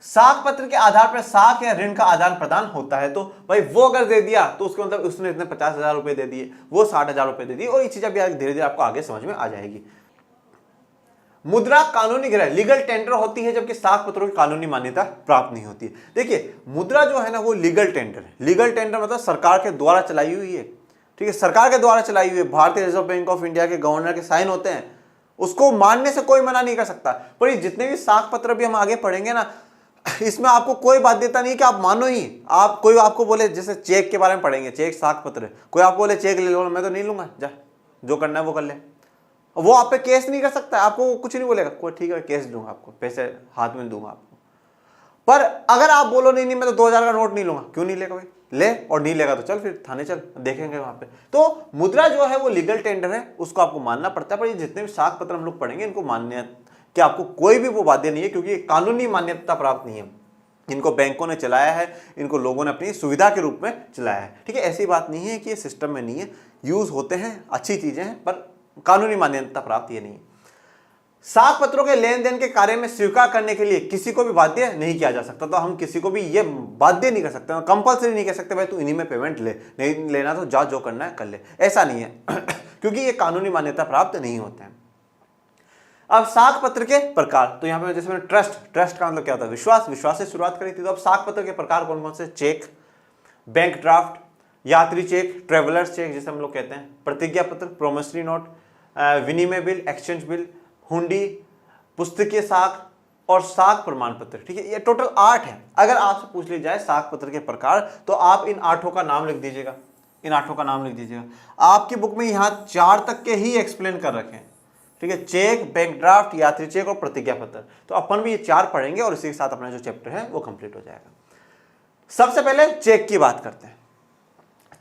साख पत्र के आधार पर साख या ऋण का आदान प्रदान होता है। तो भाई वो अगर दे दिया तो उसके मतलब उसने इतने 50,000 रुपए दे दिए, वो 60,000 रुपए दे दिए, और ये चीजें भी धीरे धीरे आपको आगे समझ में आ जाएगी। मुद्रा कानूनी ग्रह लीगल टेंडर होती है, जबकि साख पत्रों की कानूनी मान्यता प्राप्त नहीं होती है। देखिए मुद्रा जो है ना वो लीगल टेंडर है। लीगल टेंडर मतलब सरकार के द्वारा चलाई हुई है, ठीक है, सरकार के द्वारा चलाई हुई है। भारतीय रिजर्व बैंक ऑफ इंडिया के गवर्नर के साइन होते हैं, उसको मानने से कोई मना नहीं कर सकता। पर ये जितने भी साख पत्र भी हम आगे पढ़ेंगे ना, इसमें आपको कोई बाध्यता नहीं है कि आप मानो ही। आप कोई आपको बोले, जैसे चेक के बारे में पढ़ेंगे, चेक साख पत्र, कोई आपको बोले चेक ले लो, मैं तो नहीं लूंगा, जा जो करना है वो कर ले, वो आप पे केस नहीं कर सकता, आपको कुछ नहीं बोलेगा, कोई ठीक है केस दूंगा आपको, पैसे हाथ में दूंगा आपको। पर अगर आप बोलो नहीं नहीं मैं तो 2,000 का नोट नहीं लूंगा, क्यों नहीं लेगा भाई, ले, और नहीं लेगा तो चल फिर थाने चल, देखेंगे वहां पे। तो मुद्रा जो है वो लीगल टेंडर है, उसको आपको मानना पड़ता है। पर ये जितने भी साख पत्र हम लोग पढ़ेंगे इनको मान्य कि आपको कोई भी वो बाध्य नहीं है, क्योंकि ये कानूनी मान्यता प्राप्त नहीं है। इनको बैंकों ने चलाया है, इनको लोगों ने अपनी सुविधा के रूप में चलाया है, ठीक है। ऐसी बात नहीं है कि ये सिस्टम में नहीं है, यूज होते हैं, अच्छी चीजें हैं, पर कानूनी मान्यता प्राप्त ये नहीं है। साख पत्रों के लेन देन के कार्य में स्वीकार करने के लिए किसी को भी बाध्य नहीं किया जा सकता। तो हम किसी को भी ये बाध्य नहीं कर सकते, कंपल्सरी नहीं कह सकते भाई तू इन्हीं में पेमेंट ले, नहीं लेना तो जा, जो करना है कर ले, ऐसा नहीं है क्योंकि ये कानूनी मान्यता प्राप्त नहीं होते हैं। अब साख पत्र के प्रकार, तो यहाँ पे जैसे मैंने ट्रस्ट का मतलब क्या होता है, विश्वास से शुरुआत करी थी। तो अब साख पत्र के प्रकार कौन कौन से, चेक, बैंक ड्राफ्ट, यात्री चेक, ट्रेवलर्स चेक जिसे हम लोग कहते हैं, प्रतिज्ञा पत्र, प्रोमिसरी नोट, विनिमय बिल, एक्सचेंज बिल, हुंडी, पुस्तकीय साख और साख प्रमाण पत्र, ठीक है। ये टोटल 8 है। अगर आपसे पूछ ली जाए साख पत्र के प्रकार, तो आप इन 8 का नाम लिख दीजिएगा, इन 8 का नाम लिख दीजिएगा। आपकी बुक में यहाँ 4 तक के ही एक्सप्लेन कर रखे हैं, ठीक है, चेक, बैंक ड्राफ्ट, यात्री चेक और प्रतिज्ञा पत्र। तो अपन भी ये 4 पढ़ेंगे और इसी के साथ अपना जो चैप्टर है वो कंप्लीट हो जाएगा। सबसे पहले चेक की बात करते हैं।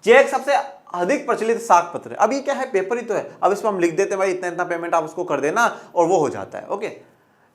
चेक सबसे अधिक प्रचलित साख पत्र है। अब ये क्या है, पेपर ही तो है। अब इसमें हम लिख देते हैं भाई इतना इतना पेमेंट आप उसको कर देना और वो हो जाता है। ओके,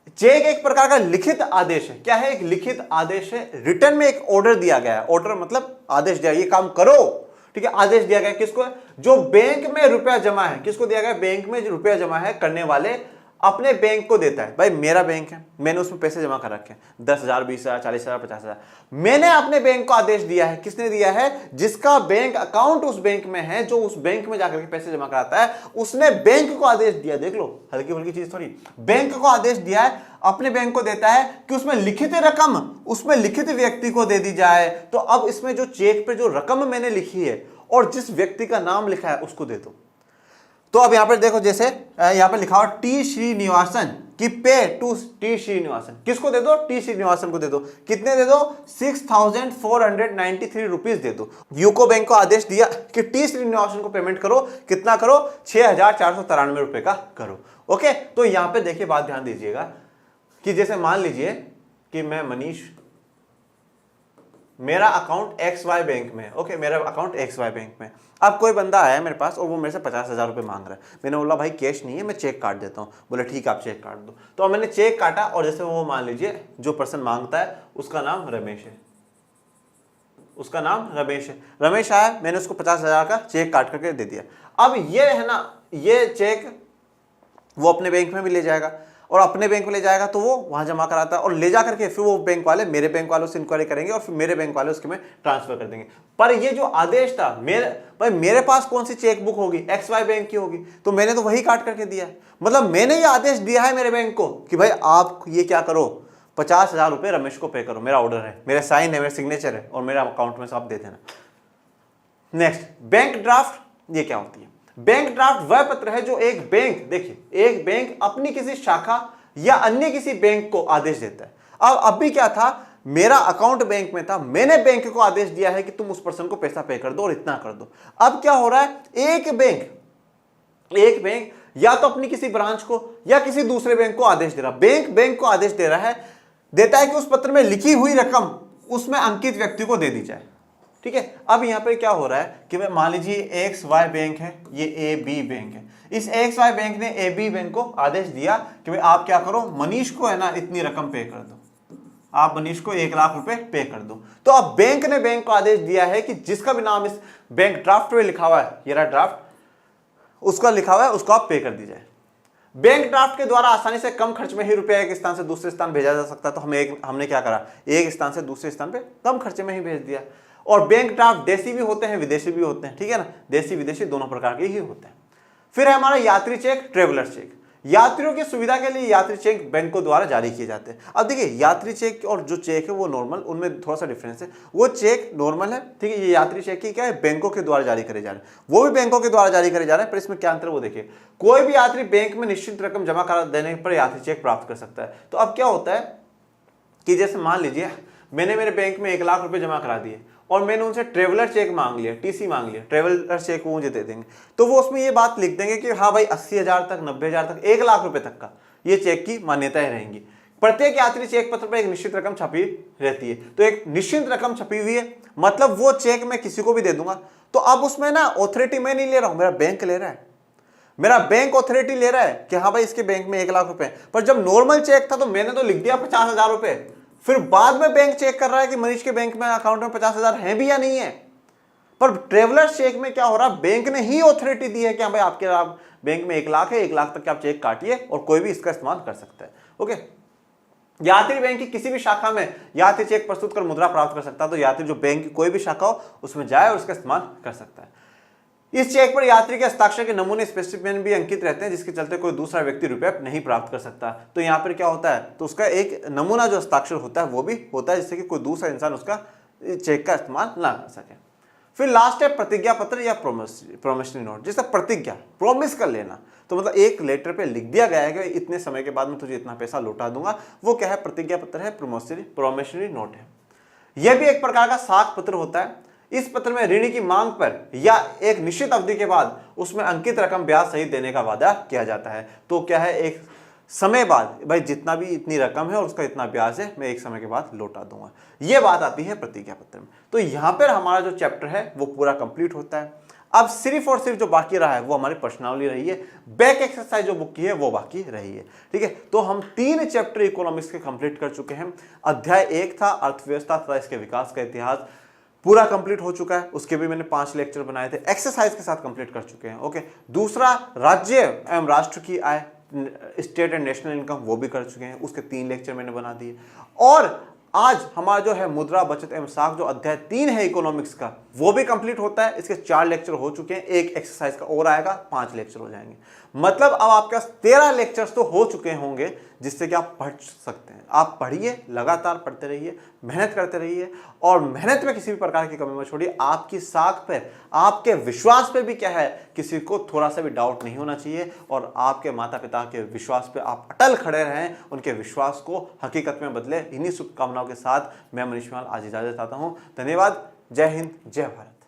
चेक एक प्रकार का लिखित आदेश है। क्या है, एक लिखित आदेश है। रिटर्न में एक ऑर्डर दिया गया है, ऑर्डर मतलब आदेश दिया, ये काम करो, ठीक है। आदेश दिया गया किसको, जो बैंक में रुपया जमा है, किसको दिया गया, बैंक में जो रुपया जमा है करने वाले अपने बैंक को देता है। भाई मेरा बैंक है, मैंने उसमें पैसे जमा कर रखे हैं, 10,000, 20,000, 40,000, 50,000, मैंने अपने बैंक को आदेश दिया है। किसने दिया है, जिसका बैंक अकाउंट उस बैंक में है, जो उस बैंक में जाकर के पैसे जमा कराता है, उसने बैंक को आदेश दिया। देख लो, हल्की फुल्की चीज थोड़ी, बैंक को आदेश दिया है, अपने बैंक को देता है कि उसमें लिखित रकम उसमें लिखित व्यक्ति को दे दी जाए। तो अब इसमें जो चेक पे जो रकम मैंने लिखी है और जिस व्यक्ति का नाम लिखा है उसको दे दो। तो अब यहां पर देखो, जैसे यहां पर लिखा हुआ टी श्रीनिवासन की पे टू टी श्रीनिवासन, किसको दे दो, टी श्रीनिवासन को दे दो। कितने दे दो, 6,493 रुपीज दे दो। यूको बैंक को आदेश दिया कि टी श्रीनिवासन को पेमेंट करो, कितना करो, 6,493 रुपए का करो। ओके, तो यहां पे देखिए बात ध्यान दीजिएगा कि जैसे मान लीजिए कि मैं मनीष, मेरा अकाउंट XY बैंक में, ओके, मेरा अकाउंट XY बैंक में। अब कोई बंदा आया मेरे पास और वो मेरे से 50,000 रुपए मांग रहा है। मैंने बोला भाई कैश नहीं है, मैं चेक काट देता हूँ। बोले ठीक है आप चेक काट दो। तो अब मैंने चेक काटा और जैसे वो मान लीजिए जो पर्सन मांगता है उसका नाम रमेश है, उसका नाम रमेश है। रमेश आया, मैंने उसको 50,000 का चेक काट करके दे दिया। अब ये है ना, ये चेक वो अपने बैंक में भी ले जाएगा और अपने बैंक में ले जाएगा तो वो वहां जमा कराता है और ले जा करके फिर वो बैंक वाले मेरे बैंक वालों से इंक्वायरी करेंगे और फिर मेरे बैंक वाले उसके में ट्रांसफर कर देंगे। पर ये जो आदेश था, मेरे पास कौन सी चेक बुक होगी, XY बैंक की होगी, तो मैंने तो वही काट करके दिया है। मतलब मैंने ये आदेश दिया है मेरे बैंक को कि भाई आप ये क्या करो, 50,000 रुपए रमेश को पे करो, मेरा ऑर्डर है, मेरा साइन है, मेरा सिग्नेचर है और मेरा अकाउंट में से आप दे देना। नेक्स्ट, बैंक ड्राफ्ट, ये क्या होती है। बैंक ड्राफ्ट वह पत्र है जो एक बैंक, देखिए एक बैंक अपनी किसी शाखा या अन्य किसी बैंक को आदेश देता है। अब अभी क्या था, मेरा अकाउंट बैंक में था, मैंने बैंक को आदेश दिया है कि तुम उस पर्सन को पैसा पे कर दो और इतना कर दो। अब क्या हो रहा है, एक बैंक एक बैंक या तो अपनी किसी ब्रांच को या किसी दूसरे बैंक को आदेश दे रहा, बैंक को आदेश दे रहा है, देता है कि उस पत्र में लिखी हुई रकम उसमें अंकित व्यक्ति को दे दी जाए। ठीक है, अब यहां पे क्या हो रहा है कि मान लीजिए XY बैंक है, ये AB बैंक है। इस XY बैंक ने AB बैंक को आदेश दिया कि भाई आप क्या करो, मनीष को है ना इतनी रकम पे कर दो, आप मनीष को 1 लाख रुपए पे कर दो। तो अब बैंक ने बैंक को आदेश दिया है कि जिसका भी नाम इस बैंक ड्राफ्ट में लिखा हुआ है, ये रहा ड्राफ्ट, उसका लिखा हुआ है, उसको आप पे कर दीजिए। बैंक ड्राफ्ट के द्वारा आसानी से कम खर्च में ही रुपया एक स्थान से दूसरे स्थान भेजा जा सकता है। तो हमने क्या करा, एक स्थान से दूसरे स्थान पे कम खर्चे में ही भेज दिया। और बैंक ड्राफ्ट देसी भी होते हैं, विदेशी भी होते हैं, ठीक है ना, देसी विदेशी दोनों प्रकार के ही होते हैं। फिर है हमारा यात्री चेक, ट्रेवलर चेक। यात्रियों की सुविधा के लिए यात्री चेक बैंकों द्वारा जारी किए जाते हैं। अब देखिए यात्री चेक और जो चेक है वो नॉर्मल, उनमें थोड़ा सा डिफरेंस है। वो चेक नॉर्मल है, ठीक है, ये यात्री चेक की क्या है, बैंकों के द्वारा जारी करे जा रहे हैं, वो भी बैंकों के द्वारा जारी करे जा रहे हैं। पर इसमें क्या अंतर है वो देखिए, कोई भी यात्री बैंक में निश्चित रकम जमा करा देने पर यात्री चेक प्राप्त कर सकता है। तो अब क्या होता है कि जैसे मान लीजिए मैंने मेरे बैंक में 1 लाख रुपए जमा करा दिए और मैंने उनसे ट्रेवलर चेक मांग लिया, टीसी मांग लिया, ट्रेवलर चेक वो मुझे दे देंगे। तो वो उसमें ये बात लिख देंगे कि हाँ भाई 80,000 तक, 90,000 तक, 1 लाख रुपए तक का ये चेक की मान्यताएं रहेंगी। प्रत्येक यात्री चेक पत्र पर एक निश्चित रकम छपी रहती है। तो एक निश्चित रकम छपी हुई है, मतलब वो चेक मैं किसी को भी दे दूंगा। तो अब उसमें ना ऑथोरिटी मैं नहीं ले रहा हूं, मेरा बैंक ले रहा है, मेरा बैंक ऑथोरिटी ले रहा है कि हाँ भाई इसके बैंक में 1 लाख रुपए। पर जब नॉर्मल चेक था तो मैंने तो लिख दिया 50,000 रुपए, फिर बाद में बैंक चेक कर रहा है कि मनीष के बैंक में अकाउंट में 50,000 है भी या नहीं है। पर ट्रेवलर चेक में क्या हो रहा, बैंक ने ही ऑथोरिटी दी है कि हाँ भाई आपके बैंक में 1 लाख है, 1 लाख तक के आप चेक काटिए और कोई भी इसका इस्तेमाल कर सकता है। ओके, यात्री बैंक की किसी भी शाखा में यात्री चेक प्रस्तुत कर मुद्रा प्राप्त कर सकता है। तो यात्री जो बैंक की कोई भी शाखा हो उसमें जाए और उसका इस्तेमाल कर सकता है। इस चेक पर यात्री के हस्ताक्षर के नमूने स्पेसिफिकेशन भी अंकित रहते हैं, जिसके चलते कोई दूसरा व्यक्ति रुपया नहीं प्राप्त कर सकता। तो यहाँ पर क्या होता है, तो उसका एक नमूना जो हस्ताक्षर होता है वो भी होता है, जिससे कि कोई दूसरा इंसान उसका चेक का इस्तेमाल ना कर सके। फिर लास्ट है प्रतिज्ञा पत्र या प्रोमिसरी नोट, जिसका प्रतिज्ञा प्रॉमिस कर लेना। तो मतलब एक लेटर पे लिख दिया गया है कि इतने समय के बाद मैं तुझे इतना पैसा लौटा दूंगा, वो क्या है, प्रतिज्ञा पत्र है, प्रोमिसरी नोट है। यह भी एक प्रकार का साख पत्र होता है। इस पत्र में ऋणी की मांग पर या एक निश्चित अवधि के बाद उसमें अंकित रकम ब्याज सहित देने का वादा किया जाता है। तो क्या है, एक समय बाद भाई जितना भी इतनी रकम है और उसका इतना ब्याज है मैं एक समय के बाद लौटा दूंगा, ये बात आती है प्रतिज्ञा पत्र में। तो यहां पर हमारा जो चैप्टर है वो पूरा कंप्लीट होता है। अब सिर्फ और सिर्फ जो बाकी रहा है वो हमारी प्रश्नावली रही है, बैक एक्सरसाइज जो बुक की है वो बाकी रही है। ठीक है, तो हम 3 चैप्टर इकोनॉमिक्स के कंप्लीट कर चुके हैं। अध्याय 1 था अर्थव्यवस्था तथा इसके विकास का इतिहास, पूरा कंप्लीट हो चुका है। उसके भी मैंने 5 लेक्चर बनाए थे, एक्सरसाइज के साथ कंप्लीट कर चुके हैं। ओके, दूसरा राज्य एवं राष्ट्र की आय, स्टेट एंड नेशनल इनकम, वो भी कर चुके हैं, उसके 3 लेक्चर मैंने बना दिए। और आज हमारा जो है मुद्रा बचत एवं साख जो अध्याय 3 है इकोनॉमिक्स का, वो भी कंप्लीट होता है। इसके 4 लेक्चर हो चुके हैं, एक एक्सरसाइज का और आएगा, 5 लेक्चर हो जाएंगे। मतलब अब आपके पास 13 लेक्चर्स तो हो चुके होंगे, जिससे कि आप पढ़ सकते हैं। आप पढ़िए, लगातार पढ़ते रहिए, मेहनत करते रहिए और मेहनत में किसी भी प्रकार की कमी मत छोड़िए। आपकी साख पे, आपके विश्वास पे भी क्या है, किसी को थोड़ा सा भी डाउट नहीं होना चाहिए और आपके माता पिता के विश्वास पे आप अटल खड़े रहें, उनके विश्वास को हकीकत में बदले। इन्हीं शुभकामनाओं के साथ मैं मनीष माल आज इजाजत चाहता हूं। धन्यवाद। जय हिंद, जय भारत।